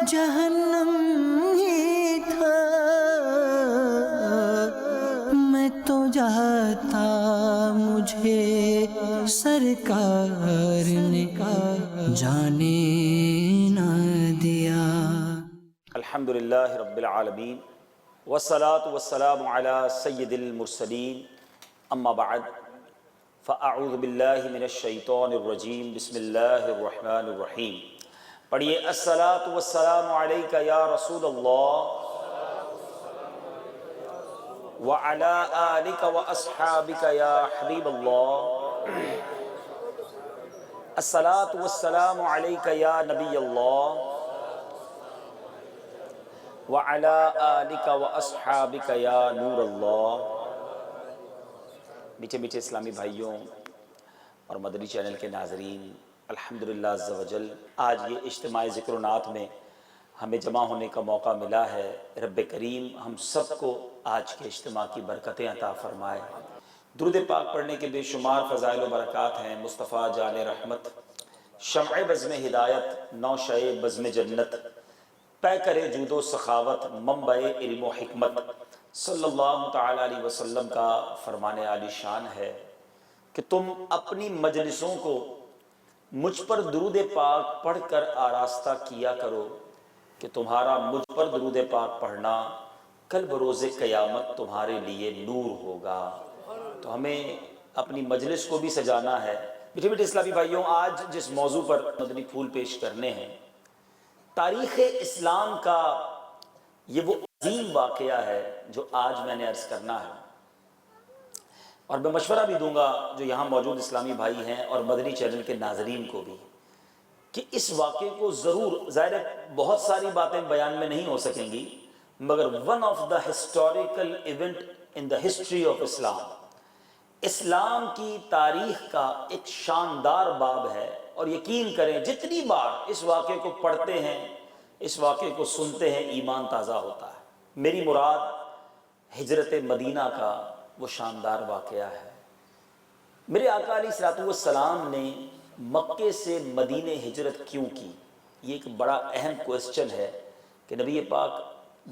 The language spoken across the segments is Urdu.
جہنم ہی تھا، میں تو جاتا مجھے سرکار نے جانے نہ دیا۔ الحمدللہ رب العالمین والصلاة والسلام علی سید المرسلین، اما بعد فاعوذ باللہ من الشیطان الرجیم، بسم اللہ الرحمن الرحیم۔ پڑھیے الصلاة والسلام علیک یا رسول اللہ وعلی آلک واصحابک یا حبیب اللہ، الصلاة والسلام علیک یا نبی اللہ وَعَلَىٰ آلِكَ وَأَصْحَابِكَ يَا نور اللہ۔ میٹھے میٹھے اسلامی بھائیوں اور مدنی چینل کے ناظرین، الحمدللہ عز و جل آج یہ اجتماع ذکر و نعت میں ہمیں جمع ہونے کا موقع ملا ہے۔ رب کریم ہم سب کو آج کے اجتماع کی برکتیں عطا فرمائے۔ درود پاک پڑھنے کے بے شمار فضائل و برکات ہیں۔ مصطفیٰ جان رحمت، شمع بزم ہدایت، نوشہ بزم جنت، پے کرے جود و سخاوت، منبع علم و حکمت، صلی اللہ تعالیٰ علیہ وسلم کا فرمان عالی شان ہے کہ تم اپنی مجلسوں کو مجھ پر درود پاک پڑھ کر آراستہ کیا کرو کہ تمہارا مجھ پر درود پاک پڑھنا کل بروز قیامت تمہارے لیے نور ہوگا۔ تو ہمیں اپنی مجلس کو بھی سجانا ہے۔ میٹھے میٹھے اسلامی بھائیوں، آج جس موضوع پر مدنی پھول پیش کرنے ہیں، تاریخ اسلام کا یہ وہ عظیم واقعہ ہے جو آج میں نے عرض کرنا ہے، اور میں مشورہ بھی دوں گا جو یہاں موجود اسلامی بھائی ہیں اور مدنی چینل کے ناظرین کو بھی، کہ اس واقعے کو ضرور، ظاہر ہے بہت ساری باتیں بیان میں نہیں ہو سکیں گی، مگر one of the historical event in the history of Islam, اسلام کی تاریخ کا ایک شاندار باب ہے۔ اور یقین کریں جتنی بار اس واقعے کو پڑھتے ہیں، اس واقعے کو سنتے ہیں، ایمان تازہ ہوتا ہے۔ میری مراد ہجرت مدینہ کا وہ شاندار واقعہ ہے۔ میرے آقا علیہ الصلوۃ والسلام نے مکے سے مدینے ہجرت کیوں کی؟ یہ ایک بڑا اہم کوئسچن ہے کہ نبی پاک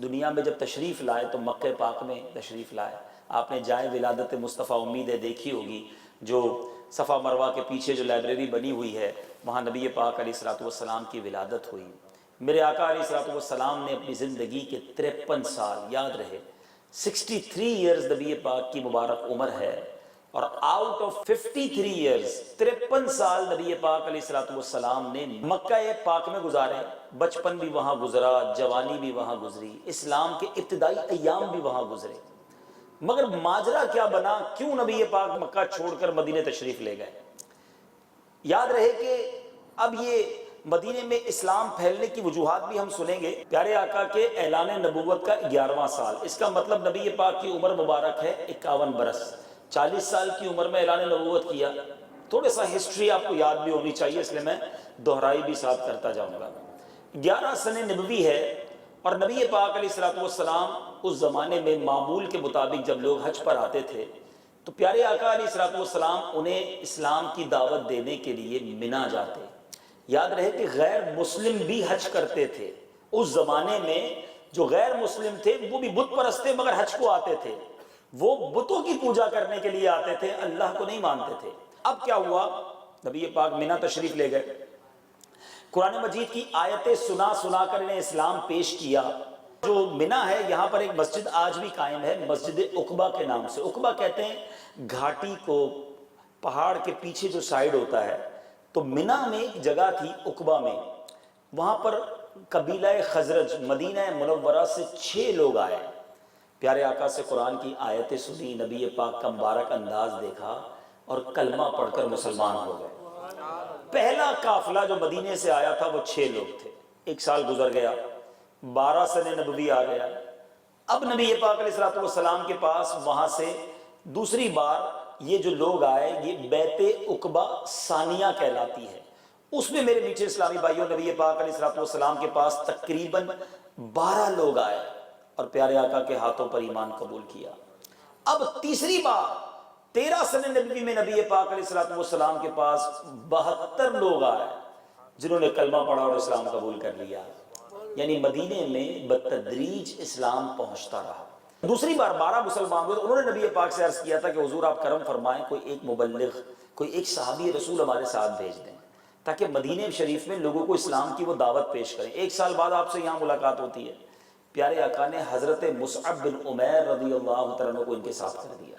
دنیا میں جب تشریف لائے تو مکہ پاک میں تشریف لائے۔ آپ نے جائے ولادت مصطفیٰ امیدیں دیکھی ہوگی، جو صفا مروہ کے پیچھے جو لائبریری بنی ہوئی ہے، وہاں نبی پاک علیہ الصلوۃ والسلام کی ولادت ہوئی۔ میرے آقا علیہ الصلوۃ والسلام نے اپنی زندگی کے 53 سال، یاد رہے 63 ایئرز نبی پاک کی مبارک عمر ہے، اور آؤٹ آف 53 ایئرز 53 سال نبی پاک علیہ الصلوۃ والسلام نے مکہ پاک میں گزارے۔ بچپن بھی وہاں گزرا، جوانی بھی وہاں گزری، اسلام کے ابتدائی ایام بھی وہاں گزرے۔ مگر ماجرا کیا بنا؟ کیوں نبی پاک مکہ چھوڑ کر مدینے تشریف لے گئے؟ یاد رہے کہ اب یہ مدینے میں اسلام پھیلنے کی وجوہات بھی ہم سنیں گے۔ پیارے آقا کے اعلان نبوت کا 11واں سال، اس کا مطلب نبی پاک کی عمر مبارک ہے 51 برس۔ 40 سال کی عمر میں اعلان نبوت کیا۔ تھوڑا سا ہسٹری آپ کو یاد بھی ہونی چاہیے، اس لیے میں دہرائی بھی ساتھ کرتا جاؤں گا۔ 11 سن نبوی ہے، اور نبی پاک علیہ الصلوۃ والسلام اس زمانے میں معمول کے مطابق جب لوگ حج پر آتے تھے تو پیارے آقا علیہ الصلوۃ والسلام انہیں اسلام کی دعوت دینے کے لیے منا جاتے۔ یاد رہے کہ غیر مسلم بھی حج کرتے تھے اس زمانے میں۔ جو غیر مسلم تھے وہ بھی بت پرست تھے، مگر حج کو آتے تھے۔ وہ بتوں کی پوجا کرنے کے لیے آتے تھے، اللہ کو نہیں مانتے تھے۔ اب کیا ہوا؟ نبی پاک منا تشریف لے گئے، قرآن مجید کی آیتیں سنا سنا کر انہیں اسلام پیش کیا۔ جو منا ہے یہاں پر ایک مسجد آج بھی قائم ہے، مسجد عقبہ کے نام سے۔ عقبہ کہتے ہیں گھاٹی کو، پہاڑ کے پیچھے جو سائیڈ ہوتا ہے۔ تو منا میں ایک جگہ تھی عقبہ میں، وہاں پر قبیلہ خزرج مدینہ منورہ سے 6 لوگ آئے۔ پیارے آقا سے قرآن کی آیتیں سنی، نبی پاک کا مبارک انداز دیکھا اور کلمہ پڑھ کر مسلمان ہو گئے۔ پہلا قافلہ جو مدینے سے آیا تھا وہ 6 لوگ تھے۔ 1 سال گزر گیا، 12 سن نبوی آ گیا۔ اب نبی پاک علیہ الصلوۃ والسلام کے پاس وہاں سے دوسری بار یہ جو لوگ آئے، یہ بیت عقبہ ثانیہ کہلاتی ہے۔ اس میں میرے میٹھے اسلامی بھائیوں نبی پاک علیہ الصلوۃ والسلام کے پاس تقریباً 12 لوگ آئے اور پیارے آقا کے ہاتھوں پر ایمان قبول کیا۔ اب تیسری بار 13 سن نبوی میں نبی پاک علیہ الصلوۃ والسلام کے پاس 72 لوگ آئے جنہوں نے کلمہ پڑھا اور اسلام قبول کر لیا۔ یعنی مدینے میں بتدریج اسلام پہنچتا رہا۔ دوسری بار 12 مسلمان ہوئے تو انہوں نے نبی پاک سے عرض کیا تھا کہ حضور آپ کرم فرمائیں، کوئی ایک مبلغ، کوئی ایک صحابی رسول ہمارے ساتھ بھیج دیں تاکہ مدینہ شریف میں لوگوں کو اسلام کی وہ دعوت پیش کریں۔ 1 سال بعد آپ سے یہاں ملاقات ہوتی ہے۔ پیارے آقا نے حضرت مصعب بن عمیر رضی اللہ تعالیٰ عنہ کو ان کے ساتھ کر دیا۔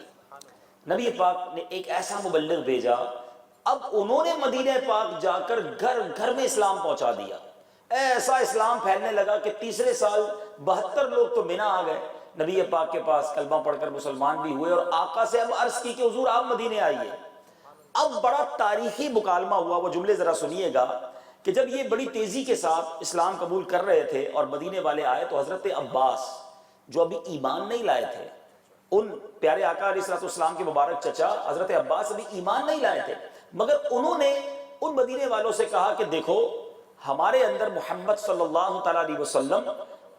نبی پاک نے ایک ایسا مبلغ بھیجا، اب انہوں نے مدینہ پاک جا کر گھر گھر میں اسلام پہنچا دیا۔ ایسا اسلام پھیلنے لگا کہ تیسرے سال 72 لوگ تو منی آ گئے نبی پاک کے پاس، کلمہ پڑھ کر مسلمان بھی ہوئے، اور آقا سے اب عرض کی کہ حضور آپ مدینے آئیے۔ اب بڑا تاریخی مکالمہ ہوا، وہ جملے ذرا سنیے گا کہ جب یہ بڑی تیزی کے ساتھ اسلام قبول کر رہے تھے اور مدینے والے آئے تو حضرت عباس جو ابھی ایمان نہیں لائے تھے، ان پیارے آقا علیہ السلام کے مبارک چچا حضرت عباس ابھی ایمان نہیں لائے تھے، مگر انہوں نے ان مدینے والوں سے کہا کہ دیکھو ہمارے اندر محمد صلی اللہ تعالیٰ علیہ وسلم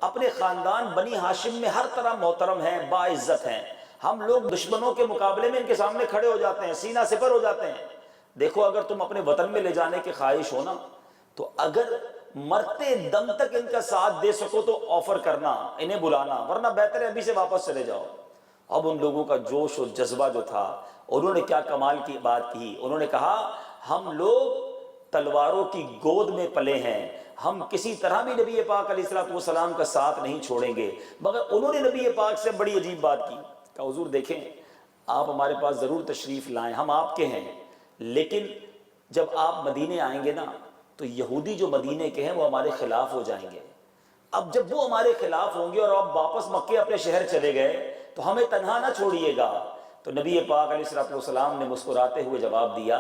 اپنے خاندان بنی ہاشم میں ہر طرح محترم ہیں، باعزت ہیں، ہم لوگ دشمنوں کے مقابلے میں ان کے سامنے کھڑے ہو جاتے ہیں، سینہ سپر ہو جاتے ہیں۔ دیکھو اگر تم اپنے وطن میں لے جانے کے خواہش ہو نا تو اگر مرتے دم تک ان کا ساتھ دے سکو تو آفر کرنا، انہیں بلانا، ورنہ بہتر ہے ابھی سے واپس چلے جاؤ۔ اب ان لوگوں کا جوش و جذبہ جو تھا، انہوں نے کیا کمال کی بات کی، انہوں نے کہا ہم لوگ تلواروں کی گود میں پلے ہیں، ہم کسی طرح بھی نبی پاک علیہ السلام کا ساتھ نہیں چھوڑیں گے۔ مگر انہوں نے نبی پاک سے بڑی عجیب بات کی، کہ حضور دیکھیں آپ ہمارے پاس ضرور تشریف لائیں، ہم آپ کے ہیں، لیکن جب آپ مدینے آئیں گے نا تو یہودی جو مدینے کے ہیں وہ ہمارے خلاف ہو جائیں گے۔ اب جب وہ ہمارے خلاف ہوں گے اور آپ واپس مکے اپنے شہر چلے گئے تو ہمیں تنہا نہ چھوڑیے گا۔ تو نبی پاک علیہ السلام نے مسکراتے ہوئے جواب دیا،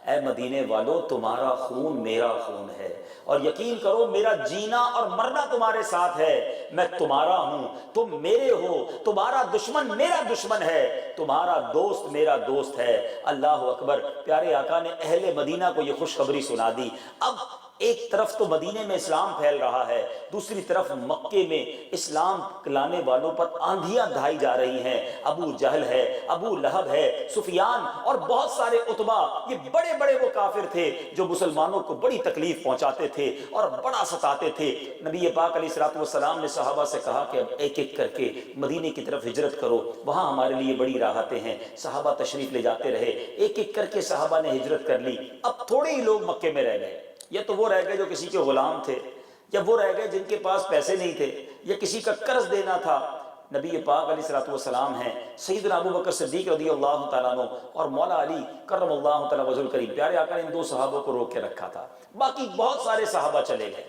اے مدینے والو تمہارا خون میرا خون ہے، اور یقین کرو میرا جینا اور مرنا تمہارے ساتھ ہے، میں تمہارا ہوں، تم میرے ہو، تمہارا دشمن میرا دشمن ہے، تمہارا دوست میرا دوست ہے۔ اللہ اکبر۔ پیارے آقا نے اہل مدینہ کو یہ خوشخبری سنا دی۔ اب ایک طرف تو مدینے میں اسلام پھیل رہا ہے، دوسری طرف مکے میں اسلام لانے والوں پر آندھیاں ڈھائی جا رہی ہیں۔ ابو جہل ہے، ابو لہب ہے، سفیان اور بہت سارے عتبا، یہ بڑے بڑے وہ کافر تھے جو مسلمانوں کو بڑی تکلیف پہنچاتے تھے اور بڑا ستاتے تھے۔ نبی پاک علیہ السلام نے صحابہ سے کہا کہ اب ایک ایک کر کے مدینے کی طرف ہجرت کرو، وہاں ہمارے لیے بڑی راحتیں ہیں۔ صحابہ تشریف لے جاتے رہے، ایک ایک کر کے صحابہ نے ہجرت کر لی۔ اب تھوڑے ہی لوگ مکے میں رہ گئے، یا تو وہ رہ گئے جو کسی کے غلام تھے، یا وہ رہ گئے جن کے پاس پیسے نہیں تھے، یا کسی کا قرض دینا تھا۔ نبی پاک علیہ السلام ہیں، سیدنا ابو بکر صدیق رضی اللہ تعالیٰ عنہ اور مولا علی کرم اللہ تعالیٰ وجہ الکریم، پیارے آقا نے ان 2 صحابوں کو روک کے رکھا تھا، باقی بہت سارے صحابہ چلے گئے۔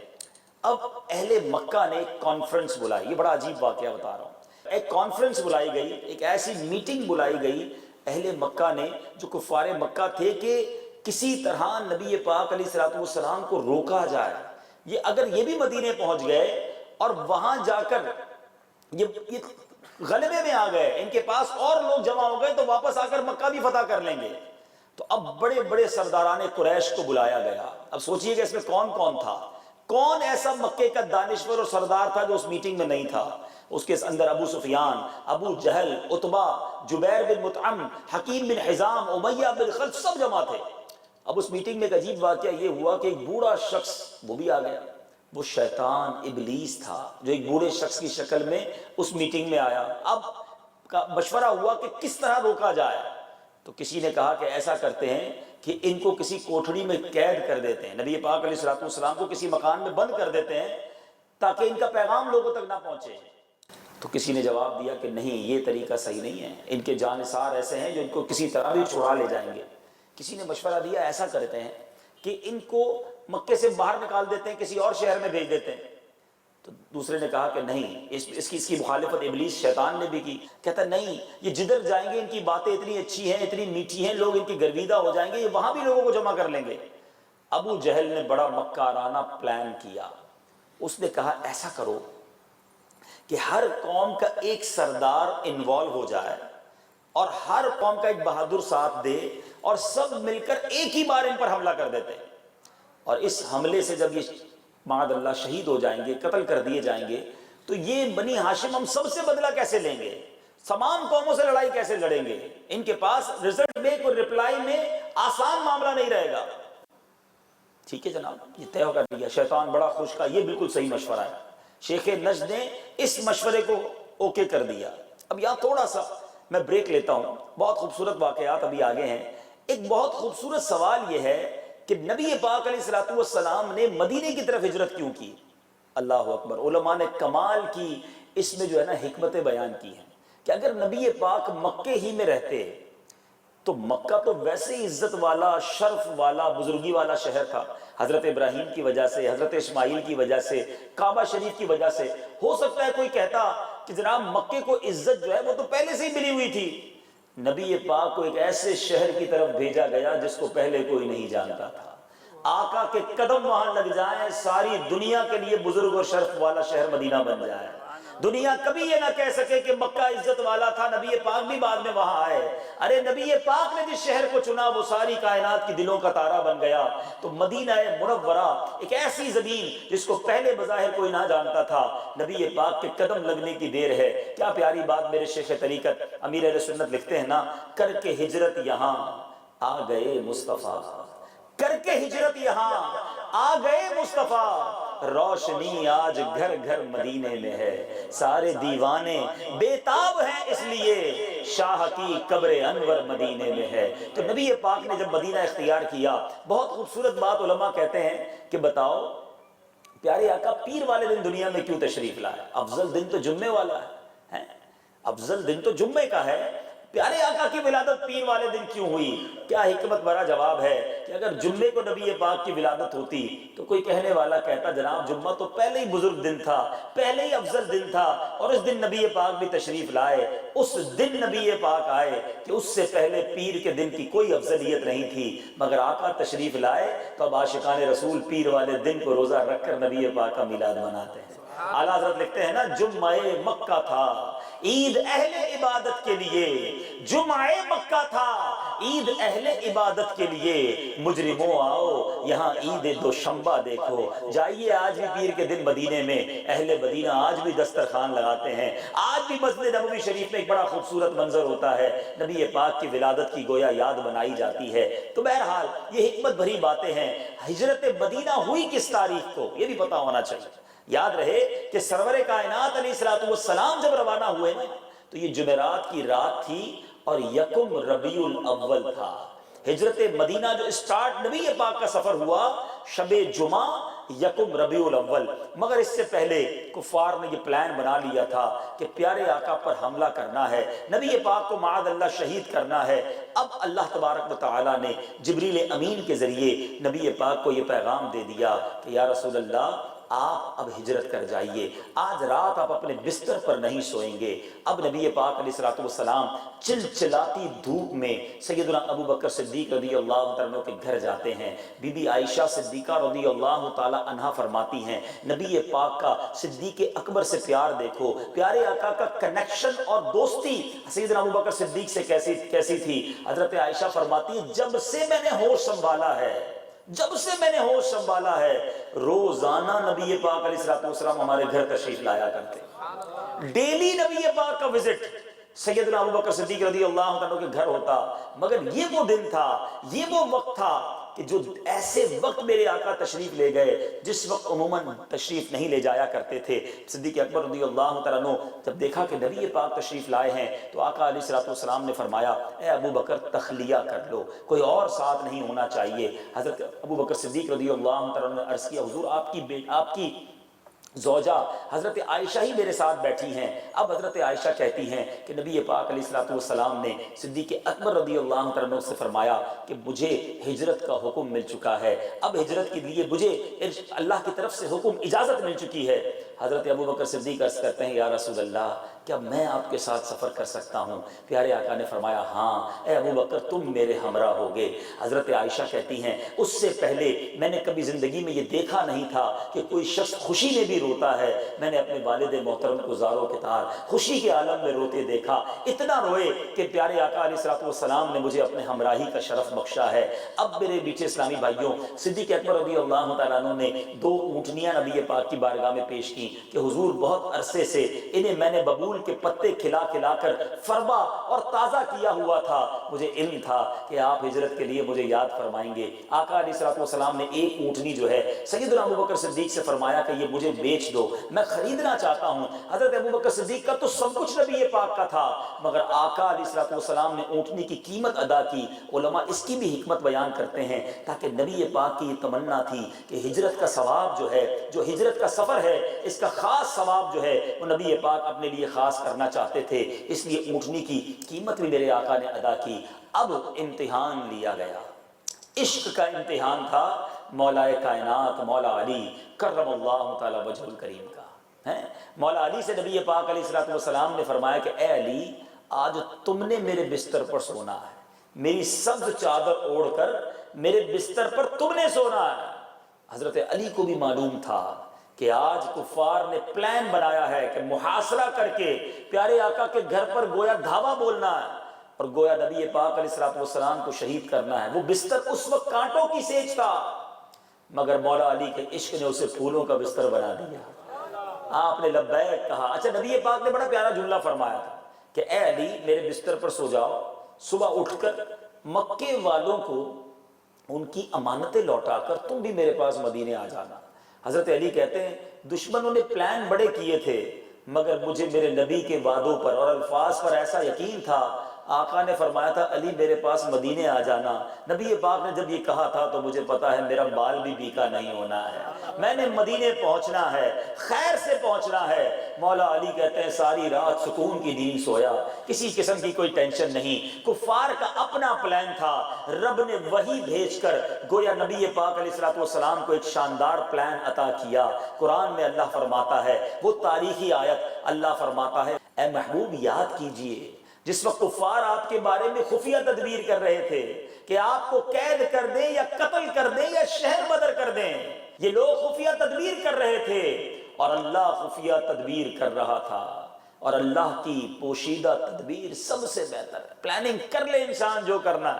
اب اہل مکہ نے ایک کانفرنس بلائی، یہ بڑا عجیب واقعہ بتا رہا ہوں، ایک کانفرنس بلائی گئی، ایک ایسی میٹنگ بلائی گئی اہل مکہ نے جو کفار مکہ تھے کہ کسی طرح نبی پاک علیہ السلام کو روکا جائے۔ یہ اگر یہ بھی مدینے پہنچ گئے اور وہاں جا کر یہ غلبے میں آ گئے، ان کے پاس اور لوگ جمع ہو گئے تو واپس آ کر مکہ بھی فتح کر لیں گے۔ تو اب بڑے بڑے سرداران قریش کو بلایا گیا۔ اب سوچئے کہ اس میں کون کون تھا، کون ایسا مکے کا دانشور اور سردار تھا جو اس میٹنگ میں نہیں تھا؟ اس کے اندر ابو سفیان، ابو جہل، عتبہ، جبیر بن مطعم، حکیم بن حزام، امیہ بن خلف، سب جمع تھے۔ اب اس میٹنگ میں ایک عجیب واقعہ یہ ہوا کہ ایک بوڑھا شخص وہ بھی آ گیا، وہ شیطان ابلیس تھا جو ایک بوڑھے شخص کی شکل میں اس میٹنگ میں آیا۔ اب مشورہ ہوا کہ کس طرح روکا جائے، تو کسی نے کہا کہ ایسا کرتے ہیں کہ ان کو کسی کوٹھڑی میں قید کر دیتے ہیں، نبی پاک علیہ السلام کو کسی مکان میں بند کر دیتے ہیں تاکہ ان کا پیغام لوگوں تک نہ پہنچے۔ تو کسی نے جواب دیا کہ نہیں، یہ طریقہ صحیح نہیں ہے، ان کے جانثار ایسے ہیں جو ان کو کسی طرح بھی چھڑا لے جائیں گے۔ کسی نے مشورہ دیا ایسا کرتے ہیں کہ ان کو مکے سے باہر نکال دیتے ہیں، کسی اور شہر میں بھیج دیتے ہیں۔ تو دوسرے نے کہا کہ نہیں، اس کی مخالفت ابلیس شیطان نے بھی کی۔ کہتا نہیں، یہ جدھر جائیں گے ان کی باتیں اتنی اچھی ہیں، اتنی میٹھی ہیں، لوگ ان کی گرویدہ ہو جائیں گے، یہ وہاں بھی لوگوں کو جمع کر لیں گے۔ ابو جہل نے بڑا مکارانہ پلان کیا، اس نے کہا ایسا کرو کہ ہر قوم کا ایک سردار انوالو ہو جائے اور ہر قوم کا ایک بہادر ساتھ دے اور سب مل کر ایک ہی بار ان پر حملہ کر دیتے ہیں، اور اس حملے سے جب یہ معاذ اللہ شہید ہو جائیں گے، قتل کر دیے جائیں گے، تو یہ بنی ہاشم ہم سب سے بدلہ کیسے لیں گے، تمام قوموں سے لڑائی کیسے لڑیں گے، ان کے پاس رزلٹ میں کوئی رپلائی میں آسان معاملہ نہیں رہے گا۔ ٹھیک ہے جناب، یہ طے کر دیا۔ شیطان بڑا خوش کا، یہ بالکل صحیح مشورہ ہے۔ شیخ نجد نے اس مشورے کو اوکے کر دیا۔ اب یہاں تھوڑا سا میں بریک لیتا ہوں، بہت خوبصورت واقعات ابھی آگے ہیں۔ ایک بہت خوبصورت سوال یہ ہے کہ نبی پاک علیہ الصلوۃ والسلام نے مدینے کی طرف ہجرت کیوں کی؟ اللہ اکبر، علماء نے کمال کی اس میں جو ہے نا حکمتیں بیان کی ہیں کہ اگر نبی پاک مکے ہی میں رہتے تو مکہ تو ویسے ہی عزت والا، شرف والا، بزرگی والا شہر تھا، حضرت ابراہیم کی وجہ سے، حضرت اسماعیل کی وجہ سے، کعبہ شریف کی وجہ سے۔ ہو سکتا ہے کوئی کہتا کہ جناب مکے کو عزت جو ہے وہ تو پہلے سے ہی ملی ہوئی تھی۔ نبی پاک کو ایک ایسے شہر کی طرف بھیجا گیا جس کو پہلے کوئی نہیں جانتا تھا۔ آقا کے قدم وہاں لگ جائیں، ساری دنیا کے لیے بزرگ اور شرف والا شہر مدینہ بن جائے۔ دنیا کبھی یہ نہ کہہ سکے کہ مکہ عزت والا تھا، نبی پاک بھی بعد میں وہاں آئے۔ ارے نبی پاک نے جس شہر کو چنا وہ ساری کائنات کی دلوں کا تارا بن گیا۔ تو مدینہ منورہ ایک ایسی زمین جس کو پہلے بظاہر کوئی نہ جانتا تھا، نبی پاک کے قدم لگنے کی دیر ہے۔ کیا پیاری بات میرے شیخ طریقت امیر اہل سنت لکھتے ہیں نا، کر کے ہجرت یہاں آ گئے مصطفیٰ، کر کے ہجرت یہاں آ گئے مصطفیٰ، روشنی آج گھر گھر مدینے میں ہے، سارے دیوانے بےتاب ہیں اس لیے شاہ کی قبر انور مدینے میں ہے۔ تو نبی پاک نے جب مدینہ اختیار کیا، بہت خوبصورت بات علماء کہتے ہیں کہ بتاؤ پیارے آقا پیر والے دن دنیا میں کیوں تشریف لائے؟ افضل دن تو جمعے والا ہے، افضل دن تو جمعے کا ہے، پیارے آقا کی ولادت پیر والے دن کیوں ہوئی؟ کیا حکمت بھرا جواب ہے کہ اگر جمعے کو نبی پاک کی ولادت ہوتی تو کوئی کہنے والا کہتا جناب جمعہ تو پہلے ہی بزرگ دن تھا، پہلے ہی افضل دن تھا، اور اس دن نبی پاک بھی تشریف لائے، اس دن نبی پاک آئے کہ اس سے پہلے پیر کے دن کی کوئی افضلیت نہیں تھی، مگر آقا تشریف لائے تو اب عاشقان رسول پیر والے دن کو روزہ رکھ کر نبی پاک کا میلاد مناتے ہیں۔ اعلیٰ حضرت لکھتے ہیں نا، جمعہ مکہ تھا عید اہل عبادت کے لیے، جمعہ مکہ تھا عید اہل عبادت کے لیے، مجرموں آؤ یہاں عید دوشنبہ دیکھو۔ جائیے آج بھی پیر کے دن مدینے میں، اہل مدینہ آج بھی دسترخوان لگاتے ہیں، آج بھی مسجد نبوی شریف میں ایک بڑا خوبصورت منظر ہوتا ہے، نبی پاک کی ولادت کی گویا یاد بنائی جاتی ہے۔ تو بہرحال یہ حکمت بھری باتیں ہیں۔ ہجرت مدینہ ہوئی کس تاریخ کو یہ بھی پتا ہونا چاہیے۔ یاد رہے کہ سرور کائنات علیہ الصلوۃ والسلام جب روانہ ہوئے نا تو یہ جمعرات کی رات تھی اور یکم ربیع الاول تھا۔ ہجرت مدینہ جو اسٹارٹ نبی پاک کا سفر ہوا شب جمعہ یکم ربیع الاول، مگر اس سے پہلے کفار نے یہ پلان بنا لیا تھا کہ پیارے آقا پر حملہ کرنا ہے، نبی پاک کو معاذ اللہ شہید کرنا ہے۔ اب اللہ تبارک و تعالی نے جبریل امین کے ذریعے نبی پاک کو یہ پیغام دے دیا کہ یا رسول اللہ آپ اب ہجرت کر جائیے، آج رات آپ اپنے بستر پر نہیں سوئیں گے۔ اب نبی پاک علیہ الصلوۃ والسلام چلچلاتی دھوپ میں سیدنا ابو بکر صدیق رضی اللہ عنہ کے گھر جاتے ہیں۔ بی بی عائشہ صدیقہ رضی اللہ تعالی عنہا فرماتی ہیں نبی پاک کا صدیق اکبر سے پیار دیکھو، پیارے آقا کا کنیکشن اور دوستی سیدنا ابو بکر صدیق سے کیسی تھی۔ حضرت عائشہ فرماتی ہے جب سے میں نے ہوش سنبھالا ہے، جب سے میں نے ہوش سنبھالا ہے، روزانہ نبی پاک علیہ الصلوۃ والسلام ہمارے گھر تشریف لایا کرتے، ڈیلی نبی پاک کا وزٹ سیدنا ابو بکر صدیق رضی اللہ عنہ کے گھر ہوتا۔ مگر یہ وہ دن تھا، یہ وہ وقت تھا کہ جو ایسے وقت میرے آقا تشریف لے گئے جس وقت عموماً تشریف نہیں لے جایا کرتے تھے۔ صدیق اکبر رضی اللہ عنہ جب دیکھا کہ نبی پاک تشریف لائے ہیں تو آقا علیہ الصلوۃ والسلام نے فرمایا اے ابو بکر تخلیہ کر لو، کوئی اور ساتھ نہیں ہونا چاہیے۔ حضرت ابو بکر صدیق رضی اللہ عنہ نے عرض کیا حضور آپ کی زوجہ حضرت عائشہ ہی میرے ساتھ بیٹھی ہیں۔ اب حضرت عائشہ کہتی ہیں کہ نبی پاک علیہ الصلوۃ والسلام نے صدیق اکبر رضی اللہ عنہ سے فرمایا کہ مجھے ہجرت کا حکم مل چکا ہے، اب ہجرت کے لیے مجھے اللہ کی طرف سے حکم اجازت مل چکی ہے۔ حضرت ابو بکر صدیق عرض کرتے ہیں یا رسول اللہ کیا میں آپ کے ساتھ سفر کر سکتا ہوں؟ پیارے آقا نے فرمایا ہاں اے ابو بکر تم میرے ہمراہ ہوگے۔ حضرت عائشہ کہتی ہیں اس سے پہلے میں نے کبھی زندگی میں یہ دیکھا نہیں تھا کہ کوئی شخص خوشی میں بھی روتا ہے، میں نے اپنے والد محترم کو زارو کتار خوشی کے عالم میں روتے دیکھا، اتنا روئے کہ پیارے آقا علیہ الصلوۃ والسلام نے مجھے اپنے ہمراہی کا شرف بخشا ہے۔ اب میرے میٹھے اسلامی بھائیوں، صدیق اکبر رضی اللہ تعالیٰ عنہ نے 2 اونٹنیاں نبی پاک کی بارگاہ میں پیش کی تھیں کہ حضور بہت عرصے سے انہیں میں نے ببول کے پتے کھلا کھلا کر فرما اور تازہ کیا ہوا تھا، مجھے علم تھا کہ آپ ہجرت کے لیے مجھے یاد فرمائیں گے۔ آقا علیہ الصلوۃ والسلام نے ایک اونٹنی جو ہے سیدنا ابوبکر صدیق سے فرمایا کہ یہ مجھے بیچ دو، میں خریدنا چاہتا ہوں۔ حضرت ابوبکر صدیق کا تو سب کچھ نبی پاک کا تھا، مگر آقا علیہ الصلوۃ والسلام نے اونٹنی کی قیمت ادا کی۔ علماء اس کی بھی حکمت بیان کرتے ہیں تاکہ نبی پاک کی یہ تمنا تھی کہ ہجرت کا ثواب جو ہے، جو ہجرت کا سفر ہے، اس کا خاص ثواب جو ہے وہ نبی پاک اپنے لیے خاص کرنا چاہتے تھے، اس لیے اونٹنی کی قیمت بھی میرے آقا نے ادا کی۔ اب امتحان لیا گیا، عشق کا امتحان تھا مولا کائنات مولا علی کرم اللہ تعالی وجہ الکریم کا ہے۔ مولا علی سے نبی پاک علیہ الصلوۃ والسلام نے فرمایا کہ اے علی، آج تم نے میرے بستر پر سونا ہے، میری سبز چادر اوڑھ کر میرے بستر پر تم نے سونا ہے۔ حضرت علی کو بھی معلوم تھا کہ آج کفار نے پلان بنایا ہے کہ محاصرہ کر کے پیارے آقا کے گھر پر گویا دھاوا بولنا ہے اور گویا نبی پاک علیہ الصلوۃ والسلام کو شہید کرنا ہے۔ وہ بستر اس وقت کانٹوں کی سیج تھا، مگر مولا علی کے عشق نے اسے پھولوں کا بستر بنا دیا۔ آپ نے لبیک کہا۔ اچھا، نبی پاک نے بڑا پیارا جملہ فرمایا تھا کہ اے علی میرے بستر پر سو جاؤ، صبح اٹھ کر مکے والوں کو ان کی امانتیں لوٹا کر تم بھی میرے پاس مدینے آ جانا۔ حضرت علی کہتے ہیں دشمنوں نے پلان بڑے کیے تھے، مگر مجھے میرے نبی کے وعدوں پر اور الفاظ پر ایسا یقین تھا۔ آقا نے فرمایا تھا علی میرے پاس مدینے آ جانا۔ نبی پاک نے جب یہ کہا تھا تو مجھے پتا ہے میرا بال بھی بیکا نہیں ہونا ہے، میں نے مدینے پہنچنا ہے، خیر سے پہنچنا ہے۔ مولا علی کہتے ہیں ساری رات سکون کی نیند سویا، کسی قسم کی کوئی ٹینشن نہیں۔ کفار کا اپنا پلان تھا، رب نے وحی بھیج کر گویا نبی پاک علیہ الصلوۃ والسلام کو ایک شاندار پلان عطا کیا۔ قرآن میں اللہ فرماتا ہے، وہ تاریخی آیت، اللہ فرماتا ہے اے محبوب یاد کیجئے جس وقت کفار آپ کے بارے میں خفیہ تدبیر کر رہے تھے کہ آپ کو قید کر دیں یا قتل کر دیں یا شہر بدر کر دیں۔ یہ لوگ خفیہ تدبیر کر رہے تھے اور اللہ خفیہ تدبیر کر رہا تھا، اور اللہ کی پوشیدہ تدبیر سب سے بہتر ہے۔ پلاننگ کر لے انسان جو کرنا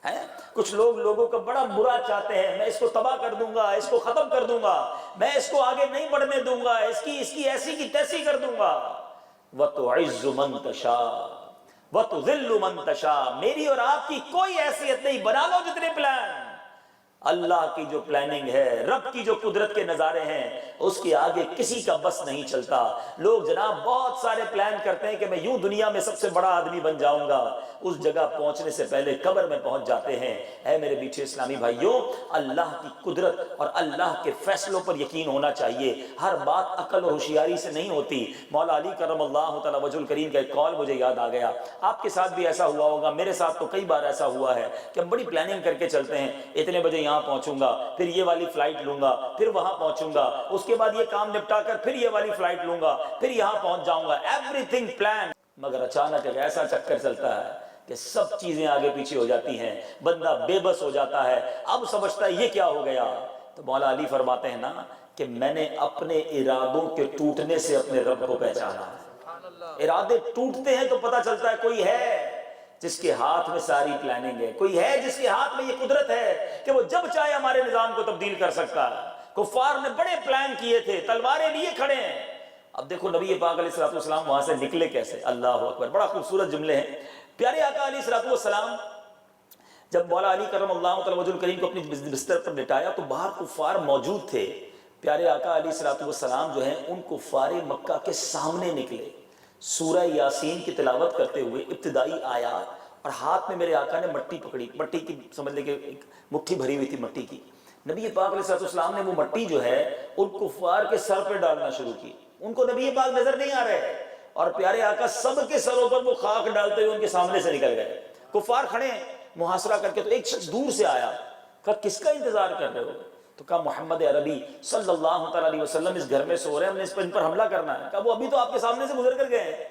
ہے۔ کچھ لوگ لوگوں کا بڑا برا چاہتے ہیں، میں اس کو تباہ کر دوں گا، اس کو ختم کر دوں گا، میں اس کو آگے نہیں بڑھنے دوں گا، اس کی ایسی کی تیسی کر دوں گا۔ وَتُعِزُّ مَن تَشَاءُ وَتُذِلُّ مَن تَشَاءُ، میری اور آپ کی کوئی حیثیت نہیں، بنا لو جتنے پلان۔ اللہ کی جو پلاننگ ہے، رب کی جو قدرت کے نظارے ہیں، اس کے آگے کسی کا بس نہیں چلتا۔ لوگ جناب بہت سارے پلان کرتے ہیں کہ میں یوں دنیا میں سب سے بڑا آدمی بن جاؤں گا، اس جگہ پہنچنے سے پہلے قبر میں پہنچ جاتے ہیں۔ اے میرے میٹھے اسلامی بھائیوں، اللہ کی قدرت اور اللہ کے فیصلوں پر یقین ہونا چاہیے۔ ہر بات عقل اور ہوشیاری سے نہیں ہوتی۔ مولا علی کرم اللہ تعالی وجہ الکریم کا ایک قول مجھے یاد آ گیا، آپ کے ساتھ بھی ایسا ہوا ہوگا، میرے ساتھ تو کئی بار ایسا ہوا ہے کہ ہم بڑی پلاننگ کر کے چلتے ہیں، اتنے بجے یہاں پہنچوں گا، پھر یہ والی فلائٹ لوں گا، پھر وہاں پہنچوں گا، اس کے بعد یہ کام نپٹا کر پھر یہ والی فلائٹ لوں گا، پھر یہاں پہنچ جاؤں گا، ایوری تھنگ پلان۔ مگر اچانک ایک ایسا چکر چلتا ہے کہ سب چیزیں آگے پیچھے ہو جاتی ہیں، بندہ بے بس ہو جاتا ہے، اب سمجھتا ہے یہ کیا ہو گیا۔ تو مولا علی فرماتے ہیں نا کہ میں نے اپنے ارادوں کے ٹوٹنے سے اپنے رب کو پہچانا ہے۔ ارادے ٹوٹتے ہیں تو پتہ چلتا ہے کوئی ہے جس کے ہاتھ میں ساری پلاننگ ہے، کوئی ہے جس کے ہاتھ میں یہ قدرت ہے کہ وہ جب چاہے ہمارے نظام کو تبدیل کر سکتا ہے۔ کفار نے بڑے پلان کیے تھے، تلواریں لیے کھڑے ہیں۔ اب دیکھو نبی پاک علیہ الصلوۃ والسلام وہاں سے نکلے کیسے، اللہ اکبر، بڑا خوبصورت جملے ہیں۔ پیارے آقا علیہ الصلوۃ والسلام جب مولا علی کرم اللہ تعالی وجہ الکریم کو اپنی بستر پر لٹایا تو باہر کفار موجود تھے۔ پیارے آقا علیہ الصلوۃ والسلام جو ہیں ان کفار مکہ کے سامنے نکلے، سورہ یاسین کی تلاوت کرتے ہوئے ابتدائی آیات، اور ہاتھ میں میرے آقا نے مٹی پکڑی، مٹی کی سمجھ لے کہ ایک مٹھی بھری ہوئی تھی مٹی کی۔ نبی پاک علیہ السلام نے وہ مٹی جو ہے ان کفار کے سر پہ ڈالنا شروع کی، ان کو نبی پاک نظر نہیں آ رہے، اور پیارے آقا سب کے سروں پر وہ خاک ڈالتے ہوئے ان کے سامنے سے نکل گئے۔ کفار کھڑے ہیں محاصرہ کر کے، تو ایک شخص دور سے آیا، کہا کس کا انتظار کر رہے ہو؟ تو کہا محمد عربی صلی اللہ تعالی علیہ وسلم اس گھر میں سو رہے ہیں، ہم نے ان پر حملہ کرنا ہے۔ کہا وہ ابھی تو آپ کے سامنے سے گزر کر گئے ہیں۔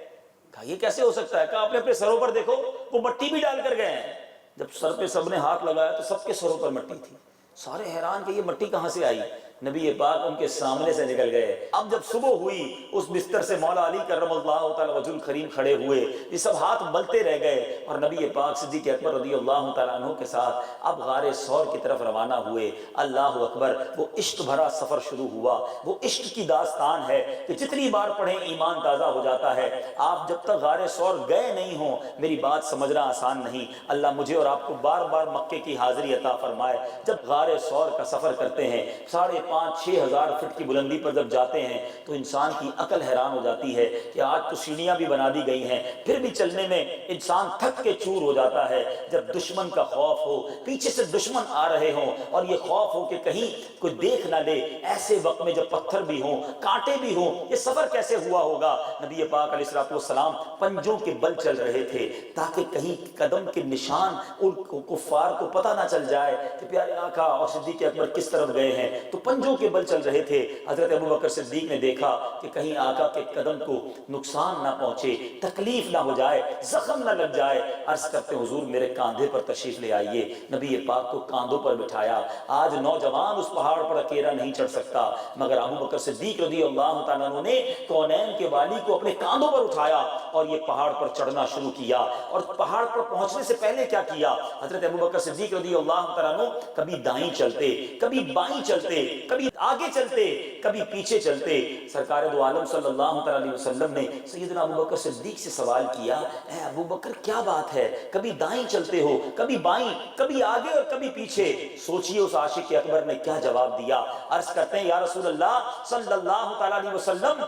کہا یہ کیسے ہو سکتا ہے؟ کہا آپ نے اپنے سروں پر دیکھو، وہ مٹی بھی ڈال کر گئے ہیں۔ جب سر پہ سب نے ہاتھ لگایا تو سب کے سروں پر مٹی تھی، سارے حیران کہ یہ مٹی کہاں سے آئی۔ نبی پاک ان کے سامنے سے نکل گئے۔ اب جب صبح ہوئی اس بستر سے مولا علی کرم اللہ تعالی وجہ الکریم کھڑے ہوئے، یہ سب ہاتھ ملتے رہ گئے اور نبی پاک صدیق اکبر رضی اللہ تعالیٰ عنہ کے ساتھ اب غار ثور کی طرف روانہ ہوئے۔ اللہ اکبر، وہ عشق بھرا سفر شروع ہوا۔ وہ عشق کی داستان ہے کہ جتنی بار پڑھیں ایمان تازہ ہو جاتا ہے۔ آپ جب تک غار ثور گئے نہیں ہوں میری بات سمجھنا آسان نہیں۔ اللہ مجھے اور آپ کو بار بار مکے کی حاضری عطا فرمائے۔ جب غار ثور کا سفر کرتے ہیں 5,500-6 ہزار فٹ کی بلندی پر جب جاتے ہیں تو انسان کی عقل حیران ہو جاتی ہے کہ آج تو سیڑھیاں بھی بنا دی گئی ہیں، پھر بھی چلنے میں انسان تھک کے چور ہو جاتا ہے۔ جب دشمن کا خوف ہو، پیچھے سے دشمن آ رہے ہوں اور یہ خوف ہو کہ کہیں کوئی دیکھ نہ لے، ایسے وقت میں جب پتھر بھی ہوں، کانٹے بھی ہوں، یہ سفر کیسے ہوا ہوگا؟ نبی پاک علیہ الصلوۃ والسلام پنجوں کے بل چل رہے تھے تاکہ کہیں قدم کے نشان ان کفار کو پتہ نہ چل جائے کہ پیارے آقا اور صدیق اکبر کس طرف گئے ہیں، تو پنجوں کے بل چل رہے تھے۔ حضرت ابوبکر صدیق نے دیکھا کہ کہیں آقا کے قدم کو نقصان نہ پہنچے، تکلیف نہ ہو جائے، زخم نہ لگ جائے۔ عرض کرتے حضور میرے کاندھے پر تشریف لے آئیے۔ نبی پاک کو کاندھوں پر بٹھایا۔ آج نوجوان اس پہاڑ پر اکیلا نہیں چڑھ سکتا، مگر ابوبکر صدیق رضی اللہ تعالیٰ عنہ نے کونین کے والی کو اپنے کاندھوں پر اٹھایا اور یہ پہاڑ پر چڑھنا شروع کیا۔ اور پہاڑ پر پہنچنے سے پہلے کیا کیا؟ حضرت ابوبکر صدیق رضی اللہ تعالیٰ عنہ کبھی دائیں چلتے، کبھی بائیں چلتے، کبھی آگے چلتے، کبھی پیچھے چلتے۔ سرکار دو عالم صلی اللہ تعالیٰ علیہ وسلم نے سیدنا ابوبکر صدیق سے سوال کیا، اے ابوبکر کیا بات ہے، کبھی دائیں چلتے ہو، کبھی بائیں، کبھی آگے اور کبھی پیچھے؟ سوچئے اس عاشق اکبر نے کیا جواب دیا۔ عرض کرتے ہیں یا رسول اللہ صلی اللہ تعالیٰ علیہ وسلم،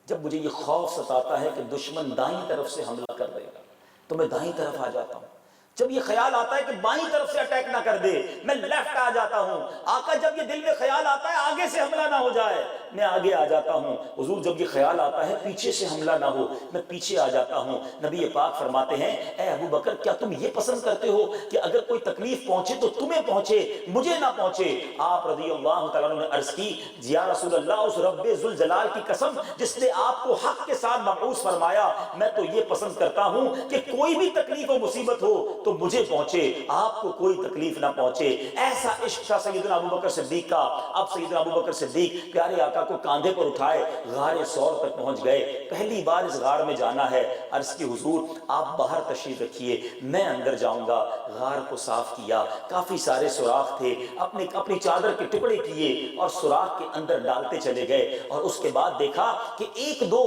جب مجھے یہ خوف ستاتا ہے کہ دشمن دائیں طرف سے حملہ کر دے گا تو میں دائیں طرف آ جاتا ہوں۔ جب یہ خیال آتا ہے کہ بائیں طرف سے اٹیک نہ کر دے میں لیفٹ آ جاتا ہوں۔ آقا جب یہ دل میں خیال آتا ہے آگے سے حملہ نہ ہو جائے میں آگے آ جاتا ہوں۔ حضور جب یہ خیال آتا ہے پیچھے سے حملہ نہ ہو میں پیچھے آ جاتا ہوں۔ نبی پاک فرماتے ہیں اے ابو بکر کیا تم یہ پسند کرتے ہو کہ اگر کوئی تکلیف پہنچے تو تمہیں پہنچے مجھے نہ پہنچے؟ آپ رضی اللہ تعالیٰ عنہ نے عرض کی یا رسول اللہ اس رب ذوالجلال کی قسم جس نے آپ کو حق کے ساتھ مبعوث فرمایا میں تو یہ پسند کرتا ہوں کہ کوئی بھی تکلیف و مصیبت ہو تو مجھے پہنچے، آپ کو کوئی تکلیف نہ پہنچے۔ ایسا عشق تھا سیدنا ابوبکر صدیق کا۔ اب سیدنا ابوبکر صدیق پیارے آقا کو کاندھے پر اٹھائے غار ثور تک پہنچ گئے۔ پہلی بار اس غار میں جانا ہے۔ عرض کی حضور آپ باہر تشریف رکھیے میں اندر جاؤں گا۔ غار کو صاف کیا، کافی سارے سوراخ تھے، اپنی چادر کے ٹکڑے کیے اور سوراخ کے اندر ڈالتے چلے گئے، اور اس کے بعد دیکھا کہ ایک دو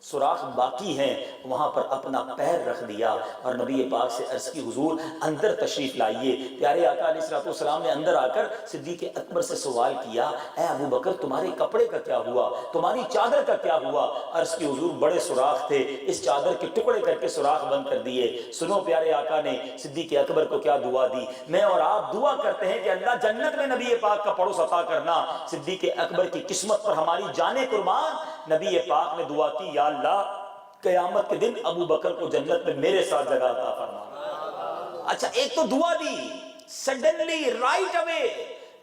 سوراخ باقی ہیں، وہاں پر اپنا پیر رکھ دیا اور نبی پاک سے عرض کی حضور اندر تشریف لائیے۔ پیارے آقا علیہ الصلوۃ والسلام نے اندر آ کر صدیق اکبر سے سوال کیا اے ابو بکر تمہارے کپڑے کا کیا ہوا، تمہاری چادر کا کیا ہوا؟ عرض کی حضور بڑے سوراخ تھے، اس چادر کے ٹکڑے کر کے سوراخ بند کر دیے۔ سنو پیارے آقا نے صدیق اکبر کو کیا دعا دی۔ میں اور آپ دعا کرتے ہیں کہ اللہ جنت میں نبی پاک کا پڑوس عطا کرنا۔ صدیق اکبر کی قسمت پر ہماری جانیں قربان۔ نبی پاک نے دعا کی یا اللہ قیامت کے دن ابو بکر کو جنت میں میرے ساتھ جگہ عطا فرما۔ اچھا ایک تو دعا دی، سڈنلی رائٹ اوے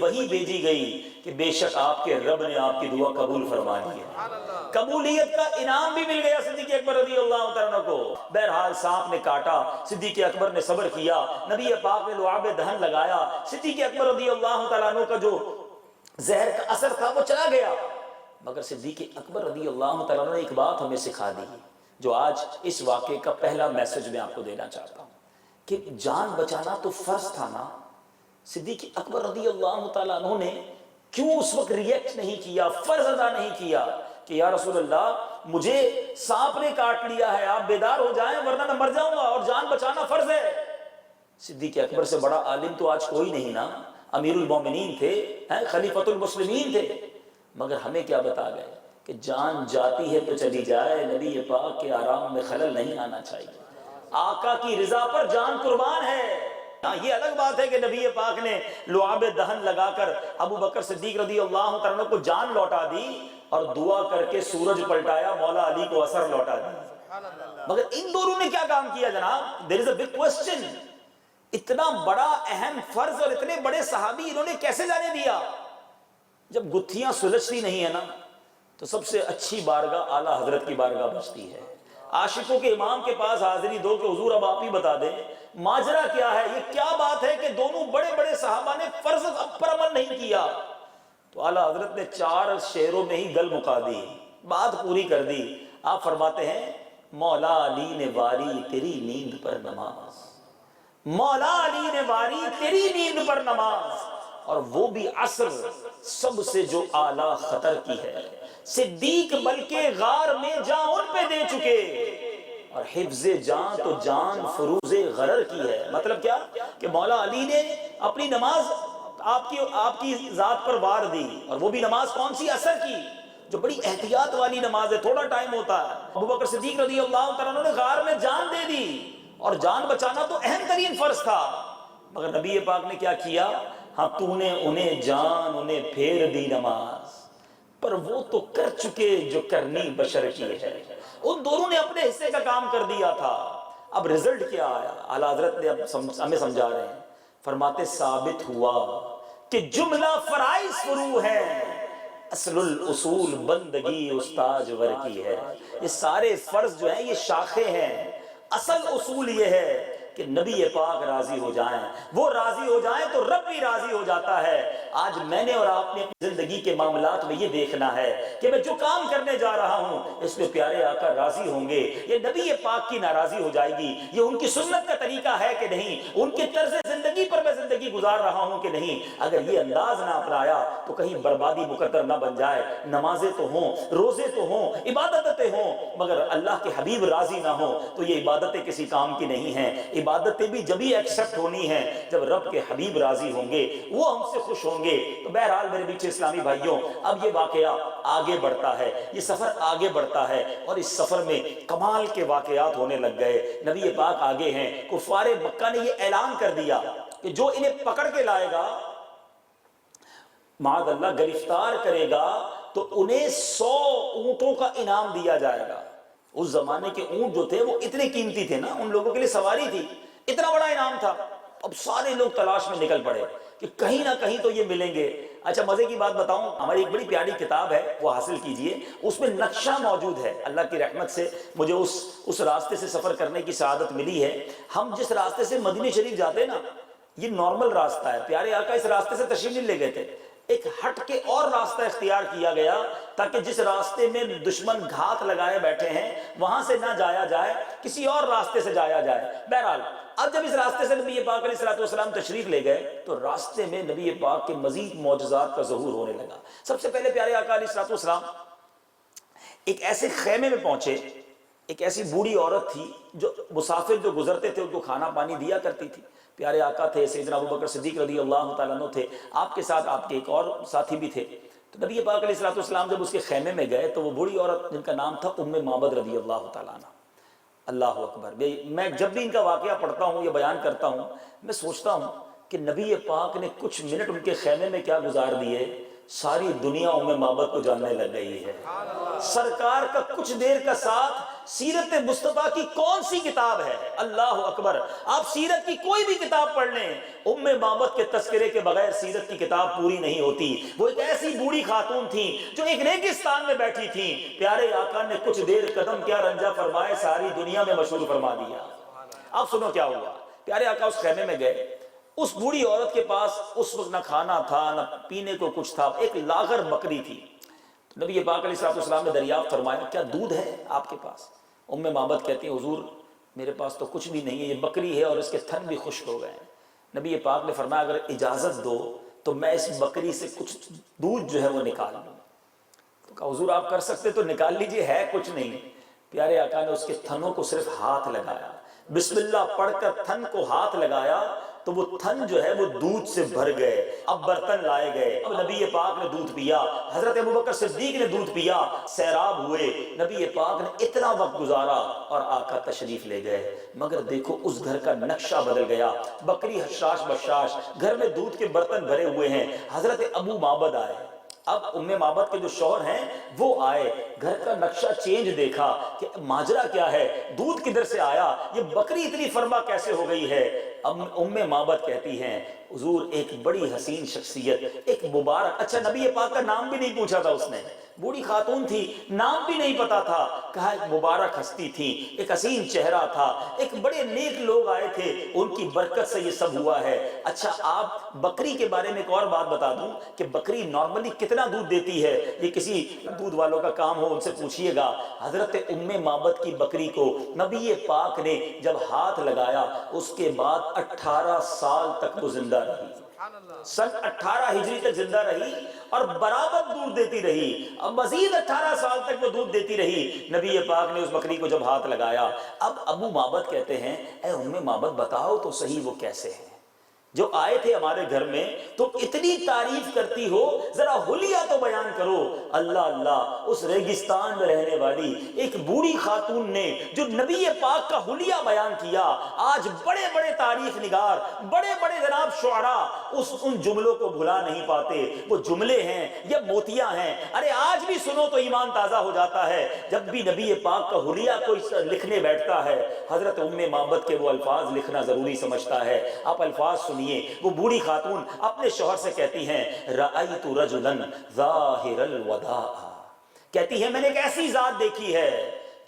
وہی بھیجی گئی کہ بے شک آپ کے رب نے آپ کی دعا قبول فرما لی ہے۔ قبولیت کا انعام بھی مل گیا صدیق اکبر رضی اللہ عنہ کو۔ بہرحال سانپ نے کاٹا، صدیق اکبر نے صبر کیا، نبی پاک نے لعاب دہن لگایا، صدیق اکبر رضی اللہ تعالیٰ عنہ کا جو زہر کا اثر تھا وہ چلا گیا۔ مگر صدیق اکبر رضی اللہ تعالیٰ نے ایک بات ہمیں سکھا دی جو آج اس واقعے کا پہلا میسج میں آپ کو دینا چاہتا ہوں کہ جان بچانا تو فرض تھا نا۔ صدیق اکبر رضی اللہ تعالیٰ عنہ نے کیوں اس وقت ریئیکٹ نہیں کیا، فرض ادا نہیں کیا کہ یا رسول اللہ مجھے سانپ نے کاٹ لیا ہے، آپ بیدار ہو جائیں ورنہ میں مر جاؤں گا اور جان بچانا فرض ہے۔ صدیق اکبر سے بڑا عالم تو آج کوئی نہیں نا، امیر المومنین تھے، خلیفۃ المسلمین تھے، مگر ہمیں کیا بتا گئے کہ جان جاتی ہے تو چلی جائے، نبی پاک کے آرام میں خلل نہیں آنا چاہیے، آقا کی رضا پر جان قربان ہے۔ یہ الگ بات ہے کہ نبی پاک نے لعاب دہن لگا کر ابو بکر صدیق رضی اللہ عنہ کو جان لوٹا دی اور دعا کر کے سورج پلٹایا، مولا علی کو اثر لوٹا دی، مگر ان دونوں نے کیا کام کیا جناب؟ there is a big question۔ اتنا بڑا اہم فرض اور اتنے بڑے صحابی انہوں نے کیسے جانے دیا؟ جب گتھیاں سلجھتی نہیں ہے نا تو سب سے اچھی بارگاہ اعلیٰ حضرت کی بارگاہ بچتی ہے۔ عاشقوں کے امام کے پاس حاضری دو کہ حضور اب آپ ہی بتا دیں ماجرا کیا ہے، یہ کیا بات ہے کہ دونوں بڑے بڑے صحابہ نے فرض پر عمل نہیں کیا؟ تو اعلیٰ حضرت نے 4 شعروں میں ہی گل مکا دی، بات پوری کر دی۔ آپ فرماتے ہیں مولا علی نے واری تیری نیند پر نماز، مولا علی نے واری تیری نیند پر نماز، اور وہ بھی عصر سب سے جو اعلیٰ خطر کی ہے، صدیق بلکہ غار میں جان ان پہ دے چکے، اور حفظ جان تو جان فروز غرر کی ہے۔ مطلب کیا کہ مولا علی نے اپنی نماز آپ کی ذات پر وار دی، اور وہ بھی نماز کون سی؟ عصر کی، جو بڑی احتیاط والی نماز ہے، تھوڑا ٹائم ہوتا ہے۔ ابوبکر صدیق رضی اللہ تعالیٰ عنہ نے غار میں جان دے دی، اور جان بچانا تو اہم ترین فرض تھا، مگر نبی پاک نے کیا کیا؟ ہاں تو نے انہیں جان انہیں پھیر دی نماز، پر وہ تو کر چکے جو کرنی بشر کی ہے۔ ان دونوں نے اپنے حصے کا کام کر دیا تھا۔ اب رزلٹ کیا آیا؟ اعلیٰ حضرت نے اب ہمیں سمجھا رہے ہیں، فرماتے ثابت ہوا کہ جملہ فرائض فرو ہے، اصل الاصول بندگی استاج ور کی ہے۔ یہ سارے فرض جو ہیں یہ شاخیں ہیں، اصل اصول یہ ہے کہ نبی پاک راضی ہو جائیں، وہ راضی ہو جائیں تو رب بھی راضی ہو جاتا ہے۔ آج میں نے اور آپ نے اپنی زندگی کے معاملات میں یہ دیکھنا ہے کہ میں جو کام کرنے جا رہا ہوں اس میں پیارے آقا راضی ہوں گے، یہ نبی پاک کی ناراضی ہو جائے گی، یہ ان کی سنت کا طریقہ ہے کہ نہیں، ان کے طرز زندگی پر میں زندگی گزار رہا ہوں کہ نہیں۔ اگر یہ انداز نہ اپنایا تو کہیں بربادی مقدر نہ بن جائے۔ نمازیں تو ہوں، روزے تو ہوں، عبادتیں ہوں، مگر اللہ کے حبیب راضی نہ ہوں تو یہ عبادتیں کسی کام کی نہیں ہیں۔ عبادتیں بھی جبھی ایکسپٹ ہونی ہیں جب رب کے حبیب راضی ہوں گے، وہ ہم سے خوش ہوں گے۔ تو بہرحال میرے بیچے اسلامی بھائیوں، اب یہ واقعہ آگے بڑھتا ہے، یہ سفر آگے بڑھتا ہے، اور اس سفر میں کمال کے واقعات ہونے لگ گئے۔ نبی پاک آگے ہیں، کفار مکہ نے یہ اعلان کر دیا کہ جو انہیں پکڑ کے لائے گا، معاذ اللہ گرفتار کرے گا، تو انہیں 100 اونٹوں کا انعام دیا جائے گا۔ اس زمانے کے اونٹ جو تھے وہ اتنے قیمتی تھے نا، ان لوگوں کے لیے سواری تھی، اتنا بڑا انعام تھا۔ اب سارے لوگ تلاش میں نکل پڑے کہ کہیں نہ کہیں تو یہ ملیں گے۔ اچھا مزے کی بات بتاؤں، ہماری ایک بڑی پیاری کتاب ہے، وہ حاصل کیجئے، اس میں نقشہ موجود ہے۔ اللہ کی رحمت سے مجھے اس راستے سے سفر کرنے کی سعادت ملی ہے۔ ہم جس راستے سے مدینہ شریف جاتے ہیں نا، یہ نارمل راستہ ہے، پیارے آقا اس راستے سے تشریف نہیں لے گئے تھے، ایک ہٹ کے اور راستہ اختیار کیا گیا تاکہ جس راستے میں دشمن گھات لگائے بیٹھے ہیں وہاں سے نہ جایا جائے، کسی اور راستے سے جایا جائے۔ بہرحال اب جب اس راستے سے نبی پاک علیہ السلام تشریف لے گئے تو راستے میں نبی پاک کے مزید معجزات کا ظہور ہونے لگا۔ سب سے پہلے پیارے آقا علیہ السلام ایک ایسے خیمے میں پہنچے، ایک ایسی بوڑھی عورت تھی جو مسافر جو گزرتے تھے ان کو کھانا پانی دیا کرتی تھی۔ پیارے آقا تھے، سیدنا ابوبکر صدیق رضی اللہ تعالیٰ عنہ تھے، آپ کے ساتھ آپ کے ایک اور ساتھی بھی تھے۔ تو نبی پاک علیہ السلام جب اس کے خیمے میں گئے تو وہ بوڑھی عورت جن کا نام تھا ام معبد رضی اللہ تعالیٰ عنہ، اللہ اکبر، میں جب بھی ان کا واقعہ پڑھتا ہوں یا بیان کرتا ہوں میں سوچتا ہوں کہ نبی پاک نے کچھ منٹ ان کے خیمے میں کیا گزار دیے، ساری دنیا ام معبد کو جاننے لگ گئی ہے۔ سرکار کا کچھ دیر کا ساتھ سیرت مصطفیٰ کی کون سی کتاب ہے؟ اللہ اکبر، آپ سیرت کی کوئی بھی کتاب پڑھ لیں، ام معبد کے تذکرے کے بغیر سیرت کی کتاب پوری نہیں ہوتی۔ وہ ایک ایسی بوڑھی خاتون تھی جو ایک ریگستان میں بیٹھی تھی، پیارے آقا نے کچھ دیر قدم کیا رنجا فرمائے ساری دنیا میں مشہور فرما دیا۔ اب سنو کیا ہوا، پیارے آقا اس خیمے میں گئے، اس بوڑھی عورت کے پاس اس وقت نہ کھانا تھا نہ پینے کو کچھ تھا، ایک لاغر بکری تھی۔ نبی پاک علیہ السلام نے دریافت فرمایا کیا دودھ ہے آپ کے پاس؟ ام معبد کہتی ہیں حضور میرے پاس تو کچھ بھی نہیں ہے، یہ بکری ہے اور اس کے تھن بھی خشک ہو گئے ہیں۔ نبی پاک نے فرمایا اگر اجازت دو تو میں اس بکری سے کچھ دودھ جو ہے وہ نکال لوں۔ تو کہا حضور آپ کر سکتے تو نکال لیجئے، ہے کچھ نہیں۔ پیارے آقا نے اس کے تھنوں کو صرف ہاتھ لگایا، بسم اللہ پڑھ کر تھن کو ہاتھ لگایا تو وہ تھن جو ہے وہ دودھ سے بھر گئے۔ اب برتن لائے گئے، اب نبی پاک نے دودھ پیا، حضرت ابوبکر صدیق نے دودھ پیا، سیراب ہوئے۔ نبی پاک نے اتنا وقت گزارا اور آقا تشریف لے گئے، مگر دیکھو اس گھر کا نقشہ بدل گیا۔ بکری حشاش بشاش، گھر میں دودھ کے برتن بھرے ہوئے ہیں۔ حضرت ابو معبد آئے، اب ام معبد کے جو شوہر ہیں وہ آئے، گھر کا نقشہ چینج دیکھا کہ ماجرا کیا ہے، دودھ کدھر سے آیا، یہ بکری اتنی فرما کیسے ہو گئی ہے۔ اب ام معبد کہتی ہیں حضور ایک بڑی حسین شخصیت، ایک مبارک، اچھا نبی پاک کا نام بھی نہیں پوچھا تھا اس نے، بوڑھی خاتون تھی، نام بھی نہیں پتا تھا، کہا ایک مبارک ہستی تھی، ایک حسین چہرہ تھا، ایک بڑے نیک لوگ آئے تھے، ان کی برکت سے یہ سب ہوا ہے۔ اچھا آپ بکری کے بارے میں ایک اور بات بتا دوں کہ بکری نارملی کتنا دودھ دیتی ہے، یہ کسی دودھ والوں کا کام ہو ان سے پوچھئے گا۔ حضرت ام معبد کی بکری کو نبی پاک نے جب ہاتھ لگایا اس کے بعد 18 سال تک وہ زندہ رہی، سن 18 ہجری تک زندہ رہی اور برابر دودھ دیتی رہی، اب مزید 18 سال تک وہ دودھ دیتی رہی۔ نبی پاک نے اس بکری کو جب ہاتھ لگایا، اب ابو معبد کہتے ہیں اے ام معبد بتاؤ تو صحیح وہ کیسے ہیں، جو آئے تھے ہمارے گھر میں تو اتنی تعریف کرتی ہو، ذرا حلیہ تو بیان کرو۔ اللہ اللہ، اس ریگستان میں رہنے والی ایک بوڑھی خاتون نے جو نبی پاک کا حلیہ بیان کیا، آج بڑے بڑے تاریخ نگار، بڑے بڑے جناب شعراء ان جملوں کو بھلا نہیں پاتے۔ وہ جملے ہیں یا موتیاں ہیں، ارے آج بھی سنو تو ایمان تازہ ہو جاتا ہے۔ جب بھی نبی پاک کا حلیہ کوئی لکھنے بیٹھتا ہے، حضرت ام معبد کے وہ الفاظ لکھنا ضروری سمجھتا ہے۔ آپ الفاظ سنیے، وہ بوڑھی خاتون اپنے شوہر سے کہتی ہیں رأیت رجلا ظاہر الوداع، کہتی ہے میں نے ایک ایسی ذات دیکھی ہے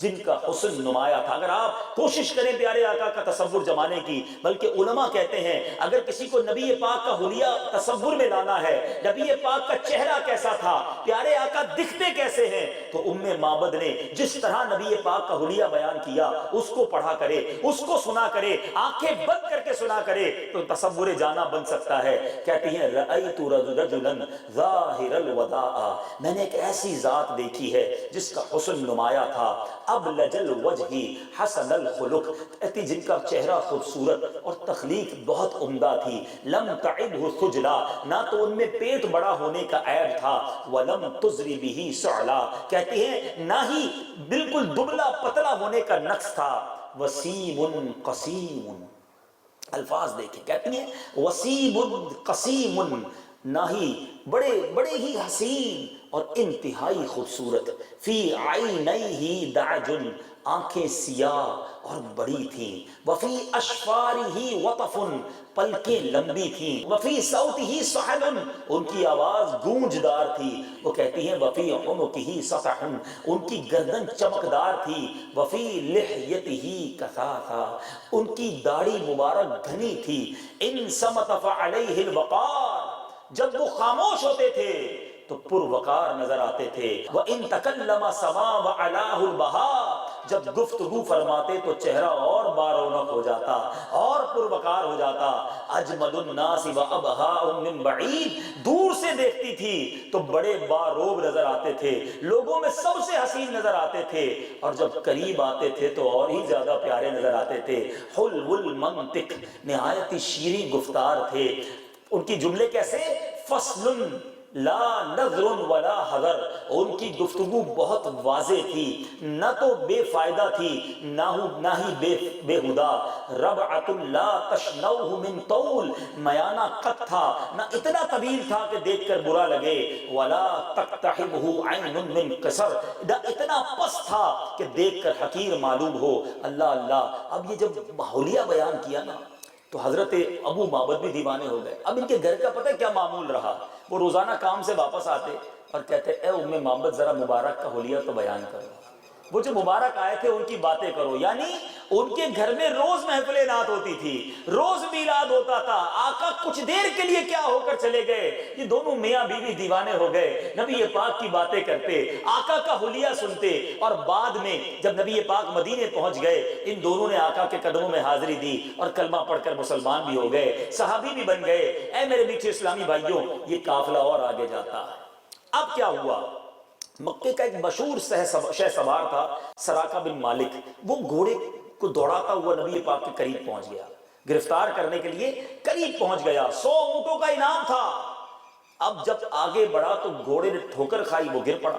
جن کا حسن نمایاں تھا۔ اگر آپ کوشش کریں پیارے آقا کا تصور جمانے کی، بلکہ علماء کہتے ہیں اگر کسی کو نبی پاک کا حلیہ تصور میں لانا ہے، نبی پاک کا چہرہ کیسا تھا، پیارے آقا دکھتے کیسے ہیں، تو ام معبد نے جس طرح نبی پاک کا حلیہ بیان کیا اس کو پڑھا کرے، اس کو سنا کرے، آنکھیں بند کر کے سنا کرے تو تصور جانا بن سکتا ہے۔ کہتی ہیں رأیت رجلا ظاہر الوداع، میں نے ایک ایسی ذات دیکھی ہے جس کا حسن نمایاں تھا، ابلج الوجہ حسن الخلق، کہتی جن کا چہرہ خوبصورت اور تخلیق بہت عمدہ تھی، لم تعبہ خجلا، نہ تو ان میں پیٹ بڑا ہونے کا عیب تھا، ولم تزری بہ سعلا، کہتی ہیں نہ ہی بالکل دبلا پتلا ہونے کا نقص تھا، وسیم قسیم، الفاظ دیکھیں، کہتی ہیں وسیم قسیم، نہ ہی بڑے ہی حسین اور انتہائی خوبصورت، فی عینیہ دعج، آنکھیں سیاہ اور بڑی تھیں، وفی اشفارہ وطف، پلکیں لمبی تھیں، وفی صوتہ صحل، ان کی آواز گونجدار تھی۔ وہ کہتی ہیں وفی عنقہ سطح، ان کی گردن چمکدار تھی، وفی لحیتہ کثافہ، ان کی داڑھی مبارک گھنی تھی، ان صمت فعلیہ الوقار، جب وہ خاموش ہوتے تھے تو پروقار نظر آتے تھے، وَإِن تَكَلَّمَ سَمَا وَعَلَاهُ الْبَهَا، جب گفتگو فرماتے تو چہرہ اور بارونق ہو جاتا اور پروقار ہو جاتا، اجمل الناس وَأَبْهَاءُ مِن بَعِيد، دور سے دیکھتی تھی تو بڑے باروب نظر آتے تھے، لوگوں میں سب سے حسین نظر آتے تھے، اور جب قریب آتے تھے تو اور ہی زیادہ پیارے نظر آتے تھے، حلو المنطق، نہایت ہی شیریں گفتار تھے۔ ان کی جملے کیسے، فصل لا نظر ولا حذر، ان کی گفتگو بہت واضح تھی، نہ تو بے فائدہ تھی نہ ہی بے ہدا، ربعۃ لا تشنوہ من طول، میانہ قد تھا نہ اتنا طویل تھا کہ دیکھ کر برا لگے، ولا تقتحمہ عین من قصر، نہ اتنا پست تھا کہ دیکھ کر حقیر معلوم ہو۔ اللہ اللہ، اب یہ جب حلیہ بیان کیا نا تو حضرت ابو معبد بھی دیوانے ہو گئے۔ اب ان کے گھر کا پتہ کیا معمول رہا، وہ روزانہ کام سے واپس آتے اور کہتے اے ام معبد ذرا مبارک کا حلیہ تو بیان کرو، وہ جو مبارک آئے تھے ان کی باتیں کرو۔ یعنی ان کے گھر میں روز محفل نعت ہوتی تھی، روز میلاد ہوتا تھا، آقا کچھ دیر کے لیے کیا ہو کر چلے گئے، یہ دونوں میاں بیوی دیوانے ہو گئے، نبی پاک کی باتیں کرتے، آقا کا حلیہ سنتے، اور بعد میں جب نبی پاک مدینے پہنچ گئے ان دونوں نے آقا کے قدموں میں حاضری دی اور کلمہ پڑھ کر مسلمان بھی ہو گئے، صحابی بھی بن گئے۔ اے میرے میٹھے اسلامی بھائیوں، یہ قافلہ اور آگے جاتا ہے۔ اب کیا ہوا، مکے کا ایک مشہور شہ سوار تھا سراقہ بن مالک، وہ گھوڑے کو دوڑاتا ہوا نبی پاک کے قریب پہنچ گیا، گرفتار کرنے کے لیے قریب پہنچ گیا، 100 اونٹوں کا انعام تھا۔ اب جب آگے بڑھا تو گھوڑے نے ٹھوکر کھائی، وہ گر پڑا،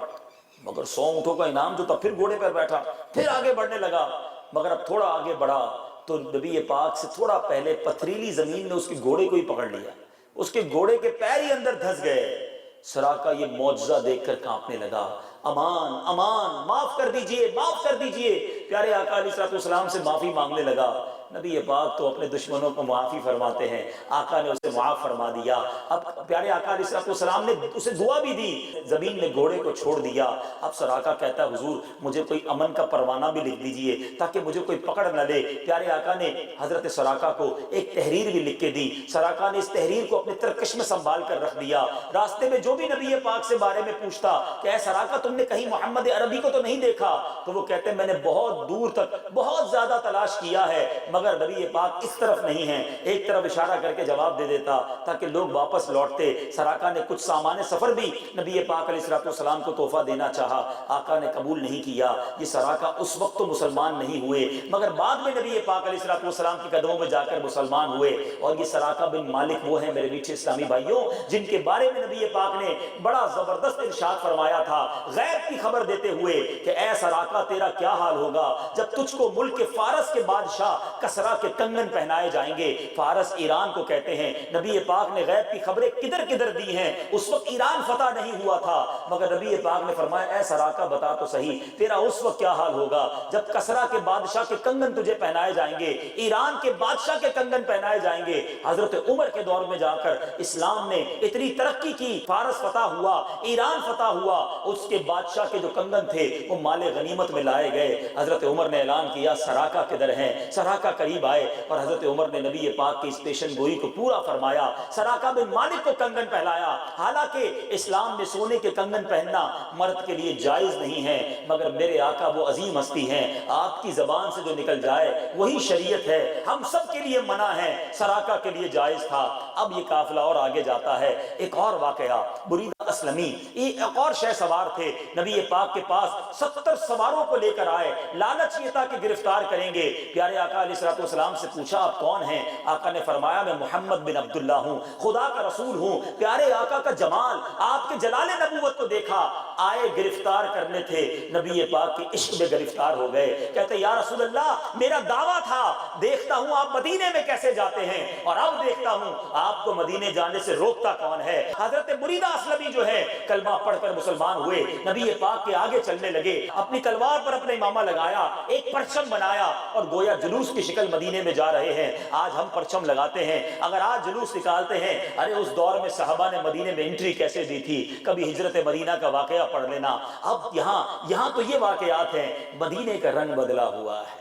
مگر 100 اونٹوں کا انعام جو تھا، پھر گھوڑے پر بیٹھا، پھر آگے بڑھنے لگا، مگر اب تھوڑا آگے بڑھا تو نبی پاک سے تھوڑا پہلے پتھریلی زمین نے اس کے گھوڑے کو ہی پکڑ لیا، اس کے گھوڑے کے پیر ہی اندر دھس گئے۔ سراقہ یہ معجزہ دیکھ کر کانپنے لگا، امان امان، معاف کر دیجئے معاف کر دیجئے، پیارے آقا علیہ الصلوۃ والسلام سے معافی مانگنے لگا۔ نبی پاک تو اپنے دشمنوں کو معافی فرماتے ہیں، آقا نے اسے معاف فرما دیا۔ اب پیارے آقا علیہ السلام نے اسے دعا بھی دی، زمین میں گھوڑے کو چھوڑ دیا۔ اب سراقہ کہتا ہے حضور مجھے کوئی امن کا پروانہ بھی لکھ دیجئے تاکہ مجھے کوئی پکڑ نہ لے۔ پیارے آقا نے حضرت سراقہ کو ایک تحریر بھی لکھ کے دی۔ سراقہ نے اس تحریر کو اپنے ترکش میں سنبھال کر رکھ دیا۔ راستے میں جو بھی نبی پاک سے بارے میں پوچھتا کہ اے سراقہ تم نے کہیں محمد عربی کو تو نہیں دیکھا، تو وہ کہتے میں نے بہت دور تک بہت زیادہ تلاش کیا ہے مگر نبی پاک اس طرف نہیں ہیں۔ ایک طرف اشارہ کر کے جواب دے دیتا تاکہ لوگ واپس لوٹتے۔ سراقہ نے کچھ سامان سفر بھی نبی پاک علیہ السلام کو تحفہ دینا چاہا، آقا نے قبول نہیں کیا۔ یہ سراقہ اس وقت تو مسلمان نہیں ہوئے مگر بعد میں نبی پاک علیہ السلام کے قدموں میں جا کر مسلمان ہوئے۔ اور یہ سراقہ بن مالک وہ ہیں میرے میٹھے اسلامی بھائیوں جن کے بارے میں نبی پاک نے بڑا زبردست ارشاد فرمایا تھا غیب کی خبر دیتے ہوئے کہ اے سراقہ تیرا کیا حال ہوگا جب تجھ کو ملک فارس کے بادشاہ کسرا کے کنگن پہنائے جائیں گے۔ فارس ایران کو کہتے ہیں۔ نبی پاک نے غیب کی خبریں کدھر کدھر دی ہیں۔ اس وقت ایران فتح نہیں ہوا تھا مگر نبی پاک نے فرمایا اے سراقہ بتا تو صحیح تیرا اس وقت کیا حال ہوگا جب کسرا کے بادشاہ کے کنگن تجھے پہنائے جائیں گے، ایران کے بادشاہ کے کنگن پہنائے جائیں گے۔ حضرت عمر کے دور میں جا کر اسلام نے اتنی ترقی کی، فارس فتح ہوا، ایران فتح ہوا، اس کے بادشاہ کے جو کنگن تھے وہ مال غنیمت میں لائے گئے۔ حضرت عمر نے اعلان کیا سراقہ کدھر ہیں؟ سراقہ قریب آئے اور حضرت عمر نے نبی پاک کی اس پیشن گوئی کو پورا فرمایا۔ سراقہ بن مالک کو کنگن پہنایا۔ حالانکہ اسلام میں سونے کے کنگن پہننا مرد کے لیے جائز نہیں ہے مگر میرے آقا وہ عظیم ہستی ہیں، آپ کی زبان سے جو نکل جائے وہی شریعت ہے، ہم سب کے لیے منع ہے، سراقہ کے لیے جائز تھا۔ اب یہ قافلہ اور آگے جاتا ہے۔ ایک اور واقعہ، بریدہ اسلمی ایک اور شہ سوار تھے، نبی پاک کے پاس 70 سواروں کو لے کر آئے، لالچ یہ تھا کہ گرفتار کریں گے۔ پیارے آقا علیہ السلام سے پوچھا آپ کون ہیں؟ آقا نے فرمایا میں محمد بن عبداللہ ہوں، خدا کا رسول ہوں۔ پیارے آقا کا جمال، آپ کے جلال نبوت کو دیکھا، آئے گرفتار کرنے تھے، نبی پاک کے عشق میں گرفتار ہو گئے۔ کہتے یا رسول اللہ میرا دعویٰ تھا، دیکھتا ہوں آپ مدینے میں کیسے جاتے ہیں اور اب دیکھتا ہوں آپ کو مدینے جانے سے روکتا کون ہے۔ حضرت بریدہ اسلمی جو ہے کلمہ پڑھ کر مسلمان ہوئے، نبی پاک کے آگے چلنے لگے، اپنی تلوار پر اپنا امامہ لگایا، ایک پرچم بنایا اور گویا جلوس کی شکل مدینے میں جا رہے ہیں۔ آج ہم پرچم لگاتے ہیں، اگر آج جلوس نکالتے ہیں، ارے اس دور میں صحابہ نے مدینے میں انٹری کیسے دی تھی، کبھی ہجرت مدینہ کا واقعہ پڑھ لینا۔ اب یہاں تو یہ واقعات ہیں، مدینے کا رنگ بدلا ہوا ہے۔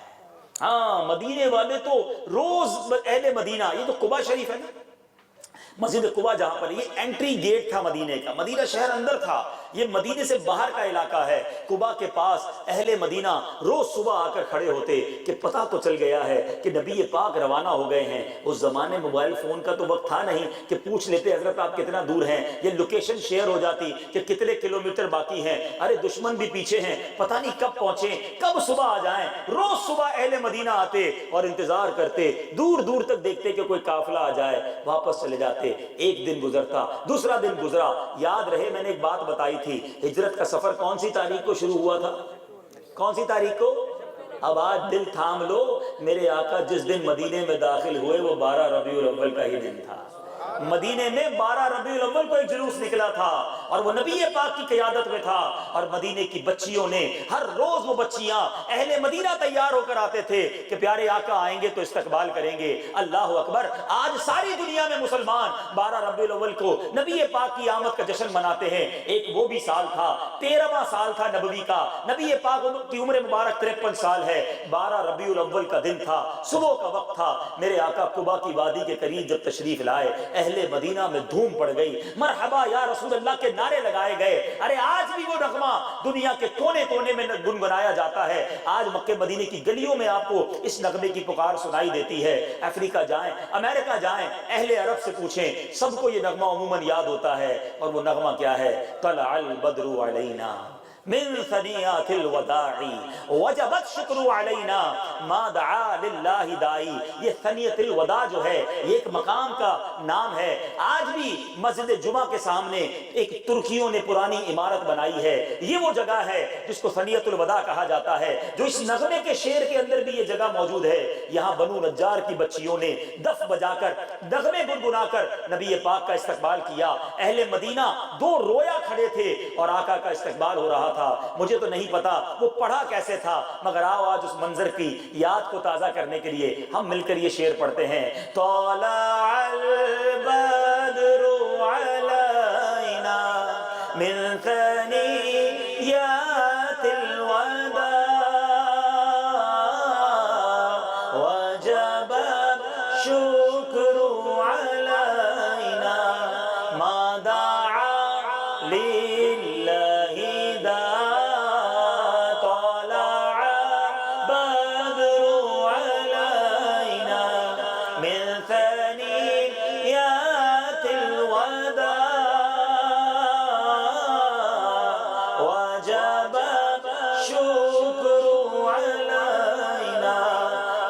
ہاں مدینے والے تو روز اہل مدینہ، یہ تو قباء شریف ہے نا، مسجد قباء جہاں پر یہ انٹری گیٹ تھا مدینے کا، مدینہ شہر اندر تھا، یہ مدینے سے باہر کا علاقہ ہے۔ قباء کے پاس اہل مدینہ روز صبح آ کر کھڑے ہوتے کہ پتہ تو چل گیا ہے کہ نبی پاک روانہ ہو گئے ہیں۔ اس زمانے موبائل فون کا تو وقت تھا نہیں کہ پوچھ لیتے حضرت آپ کتنا دور ہیں، یہ لوکیشن شیئر ہو جاتی کہ کتنے کلومیٹر باقی ہیں، ارے دشمن بھی پیچھے ہیں، پتہ نہیں کب پہنچیں، کب صبح آ جائیں۔ روز صبح اہل مدینہ آتے اور انتظار کرتے، دور دور تک دیکھتے کہ کوئی قافلہ آ جائے، واپس چلے جاتے۔ ایک دن گزرتا، دوسرا دن گزرا، یاد رہے میں نے ایک بات بتائی تھی، ہجرت کا سفر کون سی تاریخ کو شروع ہوا تھا؟ کون سی تاریخ کو؟ اب آج دل تھام لو، میرے آقا جس دن مدینے میں داخل ہوئے وہ 12 ربیع الاول کا ہی دن تھا۔ مدینے میں 12 ربیع الاول کو ایک جلوس نکلا تھا اور وہ نبی پاک کی قیادت میں تھا، اور مدینے کی بچیوں نے ہر روز وہ بچیاں اہل مدینہ تیار ہو کر آتے تھے کہ پیارے آقا آئیں گے تو استقبال کریں گے۔ اللہ اکبر، آج ساری دنیا میں مسلمان 12 ربیع الاول کو نبی پاک کی آمد کا جشن مناتے ہیں۔ ایک وہ بھی سال تھا، 13واں سال تھا نبوی کا، نبی پاک کی عمر مبارک 53 سال ہے، 12 ربیع الاول کا دن تھا، صبح کا وقت تھا۔ میرے آقا قباء کی وادی کے قریب جب تشریف لائے، اہل مدینہ میں دھوم پڑ گئی، مرحبا یا رسول اللہ کے نعرے لگائے گئے۔ ارے آج بھی وہ نغمہ دنیا کے کونے کونے میں گنگنایا جاتا ہے، آج مکہ مدینے کی گلیوں میں آپ کو اس نغمے کی پکار سنائی دیتی ہے۔ افریقہ جائیں، امریکہ جائیں، اہل عرب سے پوچھیں، سب کو یہ نغمہ عموماً یاد ہوتا ہے، اور وہ نغمہ کیا ہے؟ طلع البدر علینا من ثنیات الوداع وجبت شکر علینا ما دعا للہ دائی۔ یہ ثنیۃ الوداع جو ہے یہ ایک مقام کا نام ہے۔ آج بھی مسجد جمعہ کے سامنے ایک ترکیوں نے پرانی عمارت بنائی ہے، یہ وہ جگہ ہے جس کو ثنیۃ الوداع کہا جاتا ہے، جو اس نغمے کے شعر کے اندر بھی یہ جگہ موجود ہے۔ یہاں بنو نجار کی بچیوں نے دف بجا کر، نغمے گنگنا کر نبی پاک کا استقبال کیا۔ اہل مدینہ دو رویا کھڑے تھے اور آقا کا استقبال ہو رہا تھا۔ تھا، مجھے تو نہیں پتا وہ پڑھا کیسے تھا، مگر آؤ آج اس منظر کی یاد کو تازہ کرنے کے لیے ہم مل کر یہ شعر پڑھتے ہیں. طلع البدر علینا من ثنیات الوداع وجب الشکر علینا ما دعا للہ داع. طلع بدر علینا من ثنیات الوداع وجب الشکر علینا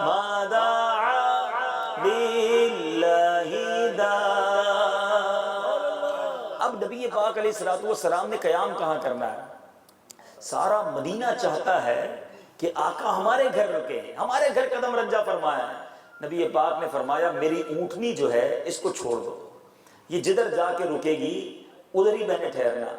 ما دعا للہ داع. اب نبی پاک علیہ السلام نے قیام کہاں کرنا ہے؟ سارا مدینہ چاہتا ہے کہ آقا ہمارے گھر رکے، ہمارے گھر قدم رنجا فرمایا. نبی پاک نے فرمایا میری اونٹنی جو ہے اس کو چھوڑ دو، یہ جدھر جا کے رکے گی ادھر ہی میں نے ٹھہرنا.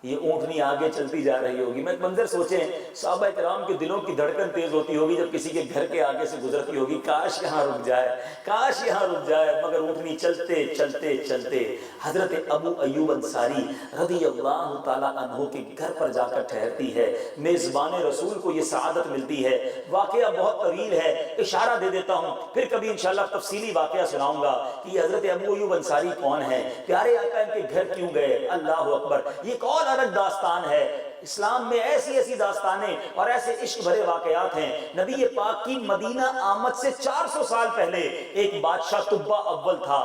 یہ اونٹنی آگے چلتی جا رہی ہوگی. میں ایک منظر سوچیں، صحابہ کرام کے دلوں کی دھڑکن تیز ہوتی ہوگی جب کسی کے گھر کے آگے سے گزرتی ہوگی، کاش یہاں رک جائے، کاش یہاں رک جائے. مگر اونٹنی چلتے چلتے چلتے حضرت ابو ایوب انصاری رضی اللہ تعالیٰ عنہ کے گھر پر جا کر ٹھہرتی ہے. میزبان رسول کو یہ سعادت ملتی ہے. واقعہ بہت طویل ہے، اشارہ دے دیتا ہوں، پھر کبھی انشاءاللہ تفصیلی واقعہ سناؤں گا کہ یہ حضرت ابو ایوب انصاری کون ہیں، پیارے آقا ان کے گھر کیوں گئے. اللہ اکبر، یہ ایک اور الگ داستان ہے. اسلام میں ایسی ایسی داستانیں اور ایسے عشق بھرے واقعات ہیں. نبی پاک کی مدینہ آمد سے 400 سال پہلے ایک بادشاہ طبہ اول تھا،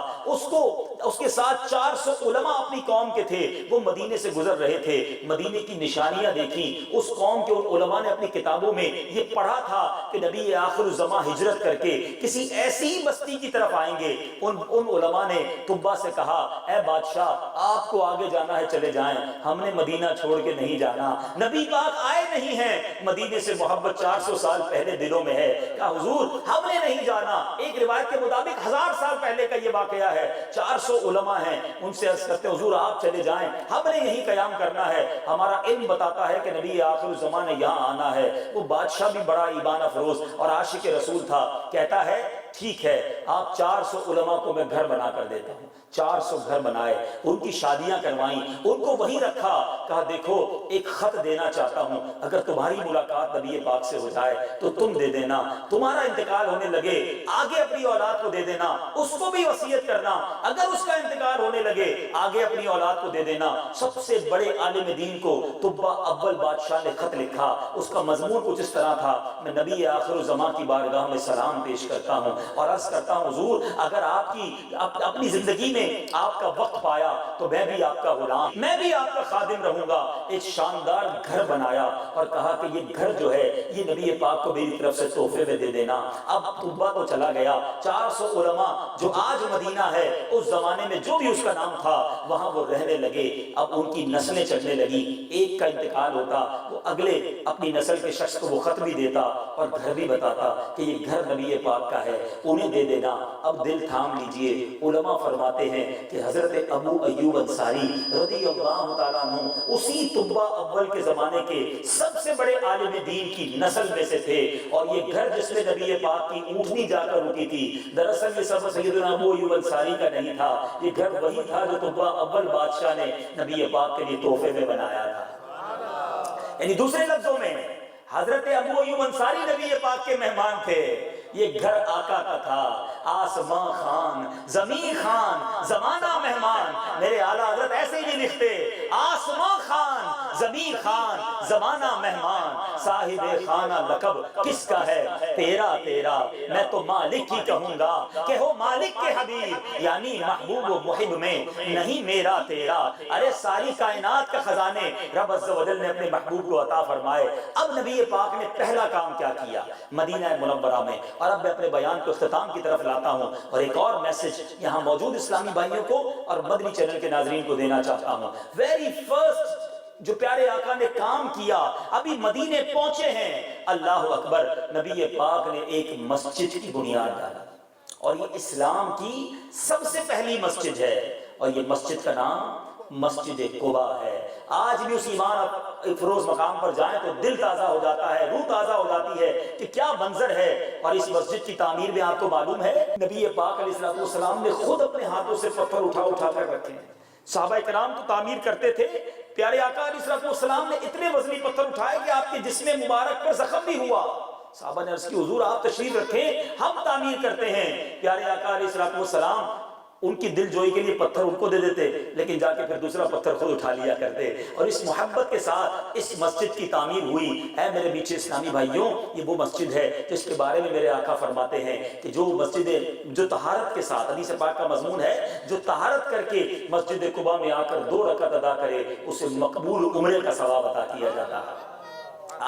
اس کے ساتھ 400 علماء اپنی قوم کے تھے. وہ مدینے سے گزر رہے تھے، مدینے کی نشانیاں دیکھی. اس قوم کے ان علماء نے اپنی کتابوں میں یہ پڑھا تھا کہ نبی آخر الزمان ہجرت کر کے کسی ایسی بستی کی طرف آئیں گے. ان علماء نے طبہ سے کہا اے بادشاہ آپ کو آگے جانا ہے چلے جائیں، ہم نے مدینہ چھوڑ کے نہیں جانا. نبی پاک آئے نہیں ہیں، مدینے سے محبت 400 سال پہلے دلوں میں ہے. کہا حضور ہم نے نہیں جانا. ایک روایت کے مطابق 1000 سال پہلے کا یہ واقعہ ہے. 400 علماء ہیں، ان سے عرض کرتے حضور آپ چلے جائیں، ہم نے یہیں قیام کرنا ہے. ہمارا علم بتاتا ہے کہ نبی آخر الزمان نے یہاں آنا ہے. وہ بادشاہ بھی بڑا ایمان افروز اور عاشق رسول تھا. کہتا ہے ٹھیک ہے آپ 400 علماء کو میں گھر بنا کر دیتا ہوں. 400 گھر بنائے، ان کی شادیاں کروائیں، ان کو وہیں رکھا. کہا دیکھو ایک خط دینا چاہتا ہوں، اگر تمہاری ملاقات نبی پاک سے ہو جائے تو تم دے دینا. تمہارا انتقال ہونے لگے آگے اپنی اولاد کو دے دینا، اس کو بھی وصیت کرنا. اگر اس کا انتقال ہونے لگے آگے اپنی اولاد کو دے دینا. سب سے بڑے عالم دین کو طبہ اول بادشاہ نے خط لکھا. اس کا مضمون کچھ اس طرح تھا میں نبی آخر الزمان کی بارگاہ میں سلام پیش کرتا ہوں اور عرض کرتا ہوں حضور اگر آپ کی اپنی زندگی میں آپ کا وقت پایا تو میں بھی آپ کا غلام، میں بھی آپ کا خادم رہوں گا. ایک شاندار گھر بنایا اور کہا کہ یہ گھر جو ہے یہ نبی پاک کو میری طرف سے تحفے میں دے دینا. اب طبہ تو چلا گیا. 400 علماء جو آج مدینہ ہے اس زمانے میں جو بھی اس کا نام تھا وہاں وہ رہنے لگے. اب ان کی نسلیں چلنے لگی. ایک کا انتقال ہوتا وہ اگلے اپنی نسل کے شخص کو وہ خط بھی دیتا اور گھر بھی بتاتا کہ یہ گھر نبی پاک کا ہے، انہیں دے دینا. اب دل تھام لیجئے. علماء فرماتے ہیں کہ حضرت ابو ایوب انصاری رضی اللہ تعالیٰ عنہ اسی طبہ اول کے زمانے کے سب سے بڑے عالم دین کی نسل میں سے تھے. اور یہ گھر جس میں نبی پاک کی اونٹنی جا کر رکی تھی دراصل یہ سب سیدنا ابو ایوب انصاری کا نہیں تھا. یہ گھر وہی تھا جو طبہ اول بادشاہ نے نبی پاک کے لیے تحفے میں بنایا تھا. یعنی دوسرے لفظوں میں حضرت ابو ایوب انصاری نبی پاک کے مہمان تھے. یہ گھر آقا کا تھا. آسمان خان، زمین خان، زمانہ مہمان. میرے اعلیٰ حضرت ایسے ہی لکھتے آسمان خان، زمین خان، زمانہ مہمان. صاحب خانہ لقب کس کا ہے تیرا تیرا، میں تو مالک ہی کہوں گا کہ ہو مالک کے حبیب، یعنی محبوب و محب میں نہیں میرا تیرا. ارے ساری کائنات کا خزانے رب عز و جل نے اپنے محبوب کو عطا فرمائے. اب نبی پاک نے پہلا کام کیا کیا مدینہ منورہ میں. اور اب میں اپنے بیان کو اختتام کی طرف لاتا ہوں اور ایک اور میسج یہاں موجود اسلامی بھائیوں کو اور مدنی چینل کے ناظرین کو دینا چاہتا ہوں. ویری فرسٹ جو پیارے آقا نے کام کیا ابھی مدینے پہنچے ہیں، اللہ اکبر، نبی پاک نے ایک مسجد کی بنیاد ڈالا. اور یہ اسلام کی سب سے پہلی مسجد ہے اور یہ مسجد کا نام مسجد قبا ہے۔ آج بھی اس ایمان افروز مقام پر جائیں تو دل تازہ ہو جاتا ہے، روح تازہ ہو جاتی ہے کہ کیا منظر ہے۔ اور اس مسجد کی تعمیر میں آپ کو معلوم ہے نبی پاک علیہ السلام نے خود اپنے ہاتھوں سے پتھر اٹھا کر رکھے ہیں۔ صحابہ کرام تو تعمیر کرتے تھے، پیارے آقا علیہ السلام نے اتنے وزنی پتھر اٹھائے کہ آپ کے جسم مبارک پر زخم بھی ہوا۔ صحابہ نے عرض کی حضور آپ تشریف رکھیں، ہم تعمیر کرتے ہیں۔ پیارے آقا علیہ السلام ان کی دل جوئی کے لیے پتھر ان کو دے دیتے، لیکن جا کے پھر دوسرا پتھر خود اٹھا لیا کرتے۔ اور اس محبت کے ساتھ اس مسجد کی تعمیر ہوئی۔ اے میرے میٹھے اسلامی بھائیوں، یہ وہ مسجد ہے جس کے بارے میں میرے آقا فرماتے ہیں کہ جو مسجد جو طہارت کے ساتھ، حدیث پاک کا مضمون ہے، جو طہارت کر کے مسجد قباء میں آ کر 2 رکعت ادا کرے اسے مقبول عمرے کا ثواب عطا کیا جاتا ہے۔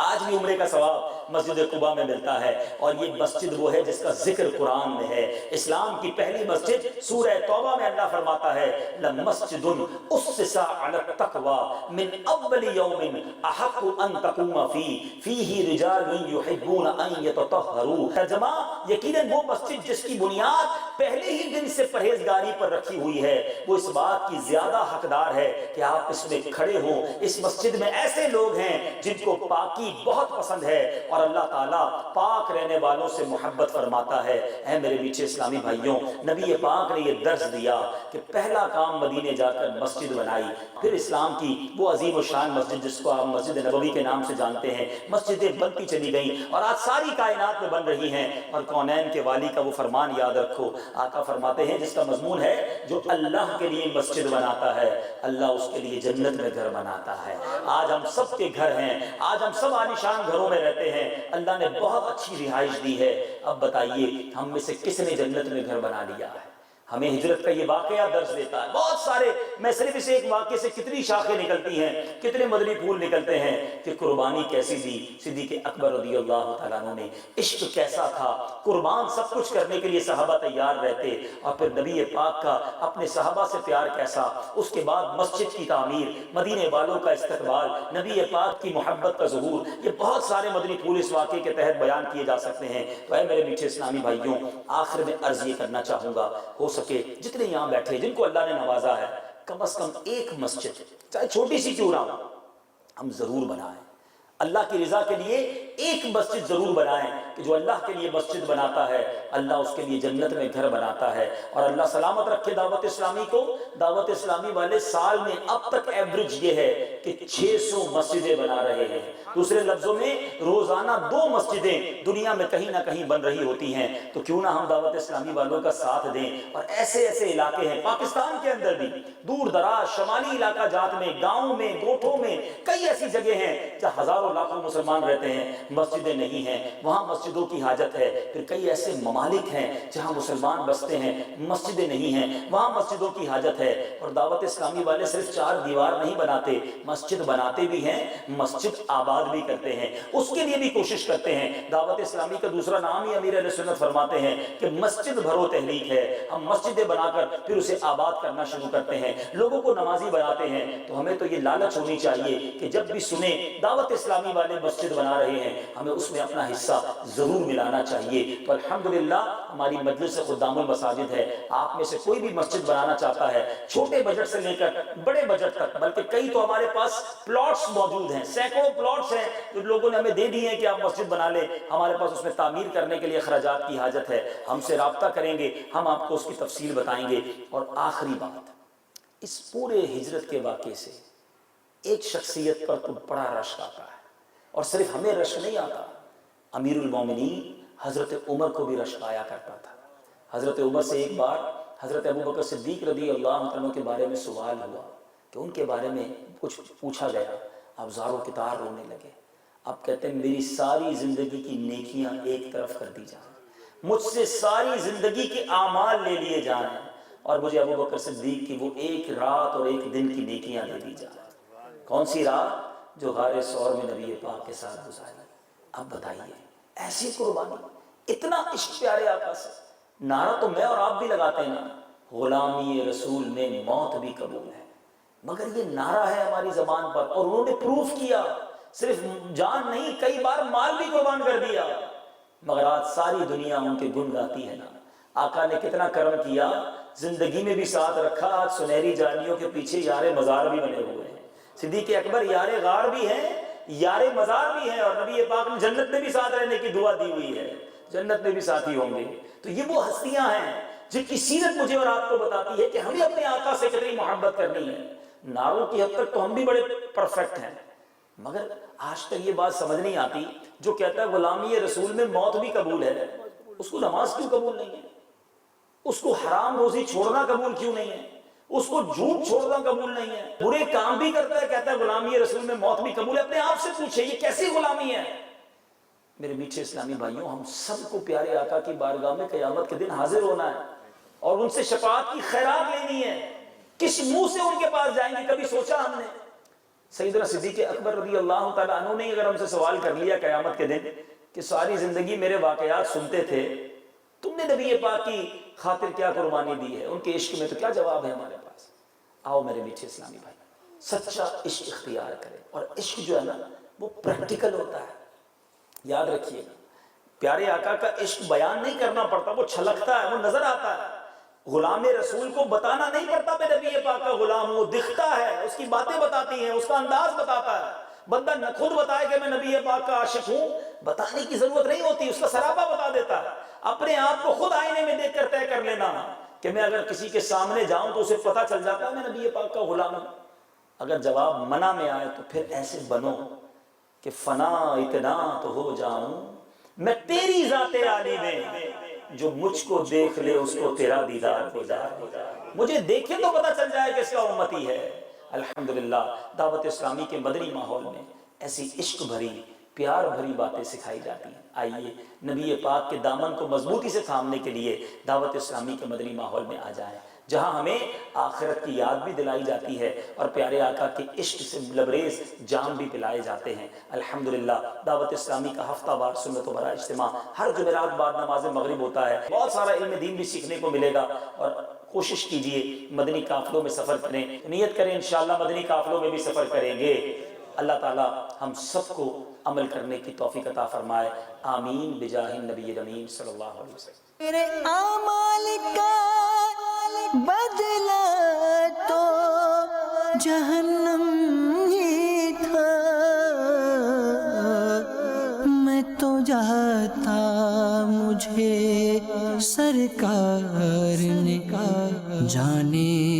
آج بھی عمرے کا ثواب مسجد قباء میں ملتا ہے۔ اور یہ مسجد وہ ہے جس کا ذکر قرآن میں ہے۔ اسلام کی پہلی مسجد سورہ توبہ میں اللہ فرماتا ہے لَمَسْجِدٌ أُسِّسَ عَلَى التَّقْوَى مِنْ أَوَّلِ يَوْمٍ أَحَقُّ أَن تَقُومَ فِيهِ رِجَالٌ يُحِبُّونَ أَن يَتَطَهَّرُوا۔ ترجمہ، یقیناً وہ مسجد جس کی بنیاد پہلے ہی دن سے پرہیزگاری پر رکھی ہوئی ہے، وہ اس بات کی زیادہ حقدار ہے کہ آپ اس میں کھڑے ہوں۔ اس مسجد میں ایسے لوگ ہیں جن کو پاکی بہت پسند ہے اور اللہ تعالیٰ پاک رہنے والوں سے محبت فرماتا ہے۔ اے میرے میٹھے اسلامی بھائیوں، نبی پاک نے یہ درس دیا کہ پہلا کام مدینے جا کر مسجد بنائی، پھر اسلام کی وہ عظیم و شان مسجد جس کو آپ مسجد نبوی کے نام سے جانتے ہیں، مسجدیں بنتی چلی گئیں اور آج ساری کائنات میں بن رہی ہیں۔ اور کونین کے والی کا وہ فرمان یاد رکھو، آقا فرماتے ہیں جس کا مضمون ہے جو اللہ کے لیے مسجد بناتا ہے اللہ اس کے لیے جنت میں گھر بناتا ہے۔ آج ہم سب کے گھر ہیں، آج ہم سب عالیشان گھروں میں رہتے ہیں، اللہ نے بہت اچھی رہائش دی ہے۔ اب بتائیے ہم میں سے کس نے جنت میں گھر بنا لیا ہے؟ ہمیں ہجرت کا یہ واقعہ درس دیتا ہے۔ بہت سارے، میں صرف اس ایک واقعے سے کتنی شاخیں نکلتی ہیں، کتنے مدنی پھول نکلتے ہیں کہ قربانی کیسی دی صدیق اکبر رضی اللہ تعالیٰ عنہ نے، عشق کیسا تھا، قربان سب کچھ کرنے کے لیے صحابہ تیار رہتے، اور پھر نبی پاک کا اپنے صحابہ سے پیار کیسا، اس کے بعد مسجد کی تعمیر، مدینے والوں کا استقبال، نبی پاک کی محبت کا ظہور، یہ بہت سارے مدنی پھول اس واقعے کے تحت بیان کیے جا سکتے ہیں۔ تو اے میرے میٹھے اسلامی بھائیوں، آخر میں عرض یہ کرنا چاہوں گا، ہو سکے جتنے یہاں بیٹھے جن کو اللہ نے نوازا ہے، کم از کم ایک مسجد چاہے چھوٹی سی کیوں نہ ہو ہم ضرور بنائیں۔ اللہ کی رضا کے لیے ایک مسجد ضرور بنائیں کہ جو اللہ کے لیے مسجد بناتا ہے اللہ اس کے لیے جنت میں گھر بناتا ہے۔ اور اللہ سلامت رکھے دعوت اسلامی کو۔ دعوت اسلامی والے سال میں اب تک ایوریج یہ ہے کہ 600 مسجدیں بنا رہے ہیں۔ دوسرے لفظوں میں روزانہ 2 مسجدیں دنیا میں کہیں نہ کہیں بن رہی ہوتی ہیں۔ تو کیوں نہ ہم دعوت اسلامی والوں کا ساتھ دیں۔ اور ایسے ایسے علاقے ہیں پاکستان کے اندر بھی، دور دراز شمالی علاقہ جات میں، گاؤں میں، گوٹھوں میں، کئی ایسی جگہ ہیں جہاں ہزاروں لاکھوں مسلمان رہتے ہیں، مسجدیں نہیں ہیں، وہاں مسجدوں کی حاجت ہے۔ پھر کئی ایسے ممالک ہیں جہاں مسلمان بستے ہیں، مسجدیں نہیں ہیں، وہاں مسجدوں کی حاجت ہے۔ اور دعوت اسلامی والے صرف 4 دیوار نہیں بناتے، مسجد بناتے بھی ہیں، مسجد آباد بھی کرتے ہیں، اس کے لیے بھی کوشش کرتے ہیں۔ دعوت اسلامی کا دوسرا نام ہی امیر اہل سنت فرماتے ہیں کہ مسجد بھرو تحریک ہے۔ ہم مسجدیں بنا کر پھر اسے آباد کرنا شروع کرتے ہیں، لوگوں کو نمازی بناتے ہیں۔ تو ہمیں تو یہ لالچ ہونی چاہیے کہ جب بھی سنیں دعوت اسلامی والے مسجد بنا رہے ہیں ہمیں اس میں اپنا حصہ ضرور ملانا چاہیے۔ تو الحمدللہ ہماری مجلس خدام المساجد ہے، آپ میں سے کوئی بھی مسجد بنانا چاہتا ہے، چھوٹے بجٹ سے لے کر بڑے بجٹ تک، بلکہ کئی تو ہمارے پاس پلاٹس موجود ہیں، سینکڑوں پلاٹس ہیں جو لوگوں نے ہمیں دے دی ہیں کہ آپ مسجد بنا لیں، ہمارے پاس اس میں تعمیر کرنے کے لیے اخراجات کی حاجت ہے، ہم سے رابطہ کریں گے، ہم آپ کو اس کی تفصیل بتائیں گے۔ اور آخری بات، اس پورے ہجرت کے واقعے سے ایک شخصیت پر تو بڑا رشک آتا ہے، اور صرف ہمیں رشک نہیں آتا، امیر المومنین حضرت عمر کو بھی رشک آیا کرتا تھا۔ حضرت عمر سے ایک بار حضرت ابوبکر صدیق رضی اللہ عنہ کے بارے میں سوال ہوا کہ ان کے بارے میں کچھ پوچھا گیا، اب زاروں کی تار رونے لگے۔ اب کہتے ہیں میری ساری زندگی کی نیکیاں ایک طرف کر دی جائیں، مجھ سے ساری زندگی کے اعمال لے لیے جائیں، اور مجھے ابوبکر صدیق کی وہ ایک رات اور ایک دن کی نیکیاں دے دی جائیں۔ کون سی رات؟ جو غار ثور میں نبی پاک کے ساتھ گزاری۔ اب بتائیے ایسی قربانی، اتنا عشق پیارے آقا سے۔ نعرہ تو میں اور آپ بھی لگاتے ہیں نا، غلامی رسول میں موت بھی قبول ہے، مگر یہ نعرہ ہے ہماری زبان پر، اور انہوں نے پروف کیا، صرف جان نہیں کئی بار مال بھی قربان کر دیا، مگر آج ساری دنیا ان کے گن گاتی ہے نا۔ آقا نے کتنا کرم کیا زندگی میں بھی ساتھ رکھا، آج سنہری جانیوں کے پیچھے یار مزار بھی بنے ہوئے ہیں۔ صدیق اکبر یار غار بھی ہیں، یار مزار بھی ہیں، اور نبی پاک نے جنت میں بھی ساتھ رہنے کی دعا دی ہوئی ہے، جنت میں بھی ساتھی ہوں گے۔ تو یہ وہ ہستیاں ہیں جن کی سیرت مجھے اور آپ کو بتاتی ہے کہ ہمیں اپنے آقا سے کتنی محبت کرنی ہے۔ ناروں کی حد تک تو ہم بھی بڑے پرفیکٹ ہیں، مگر آج تک یہ بات سمجھ نہیں آتی، جو کہتا ہے غلامی رسول میں موت بھی قبول ہے، اس کو نماز کیوں قبول نہیں ہے؟ اس کو حرام روزی چھوڑنا قبول کیوں نہیں ہے؟ اس کو جھوٹ چھوڑنا قبول نہیں ہے؟ برے کام بھی کرتا ہے، کہتا ہے غلامی رسول میں موت بھی قبول ہے۔ اپنے آپ سے پوچھے یہ کیسی غلامی ہے؟ میرے میٹھے اسلامی بھائیوں، ہم سب کو پیارے آقا کی بارگاہ میں قیامت کے دن حاضر ہونا ہے اور ان سے شفاعت کی خیرات لینی ہے۔ کس منہ سے ان کے پاس جائیں گے؟ کبھی سوچا ہم نے؟ سیدنا صدیق اکبر رضی اللہ تعالیٰ عنہ نے اگر ہم سے سوال کر لیا قیامت کے دن کہ ساری زندگی میرے واقعات سنتے تھے، تم نے نبی پاک کی خاطر کیا قربانی دی ہے، ان کے عشق میں، تو کیا جواب ہے ہمارے پاس؟ آؤ میرے میٹھے اسلامی بھائی، سچا عشق اختیار کریں، اور عشق جو ہے نا وہ پریکٹیکل ہوتا ہے، یاد رکھیے گا۔ پیارے آقا کا عشق بیان نہیں کرنا پڑتا، وہ چھلکتا ہے، وہ نظر آتا ہے۔ غلام رسول کو بتانا نہیں پڑتا میں نبی پاک کا غلام ہوں، وہ دکھتا ہے، اس کی باتیں بتاتی ہیں، اس کا انداز بتاتا ہے۔ بندہ نہ خود بتائے کہ میں نبی پاک کا عاشق ہوں، بتانے کی ضرورت نہیں ہوتی، اس کا سراپا بتا دیتا ہے۔ اپنے آپ کو خود آئینے میں دیکھ کر طے کر لینا کہ میں اگر کسی کے سامنے جاؤں تو اسے پتہ چل جاتا ہے میں نبی پاک کا غلام ہوں۔ اگر جواب منع میں آئے تو پھر ایسے بنو کہ فنا اتنا تو ہو جاؤں میں تیری ذات عالی میں، جو مجھ کو دیکھ لے اس کو تیرا دیدار ہو جائے۔ مجھے دیکھے تو پتہ چل جائے کہ اس کا امتی ہے۔ الحمدللہ دعوت اسلامی کے مدنی ماحول میں ایسی عشق بھری، پیار بھری باتیں سکھائی جاتی ہیں۔ آئیے نبی پاک کے دامن کو مضبوطی سے تھامنے کے لیے دعوت اسلامی کے مدنی ماحول میں آ جائیں، جہاں ہمیں آخرت کی یاد بھی دلائی جاتی ہے اور پیارے آقا کے عشق سے لبریز جام بھی پلائے جاتے ہیں۔ الحمدللہ دعوت اسلامی کا ہفتہ وار سنت و برا اجتماع ہر جمعرات بعد نماز مغرب ہوتا ہے۔ بہت سارا علم دین بھی سیکھنے کو ملے گا، اور کوشش کیجئے مدنی قافلوں میں سفر کریں، نیت کریں انشاءاللہ مدنی قافلوں میں بھی سفر کریں گے۔ اللہ تعالی ہم سب کو عمل کرنے کی توفیق عطا فرمائے، آمین بجاہ النبی الامین صلی اللہ علیہ وسلم۔ میرے اعمال کا بدلہ تو جہنم ہی تھا، میں تو جاتا مجھے سرکار نے جانے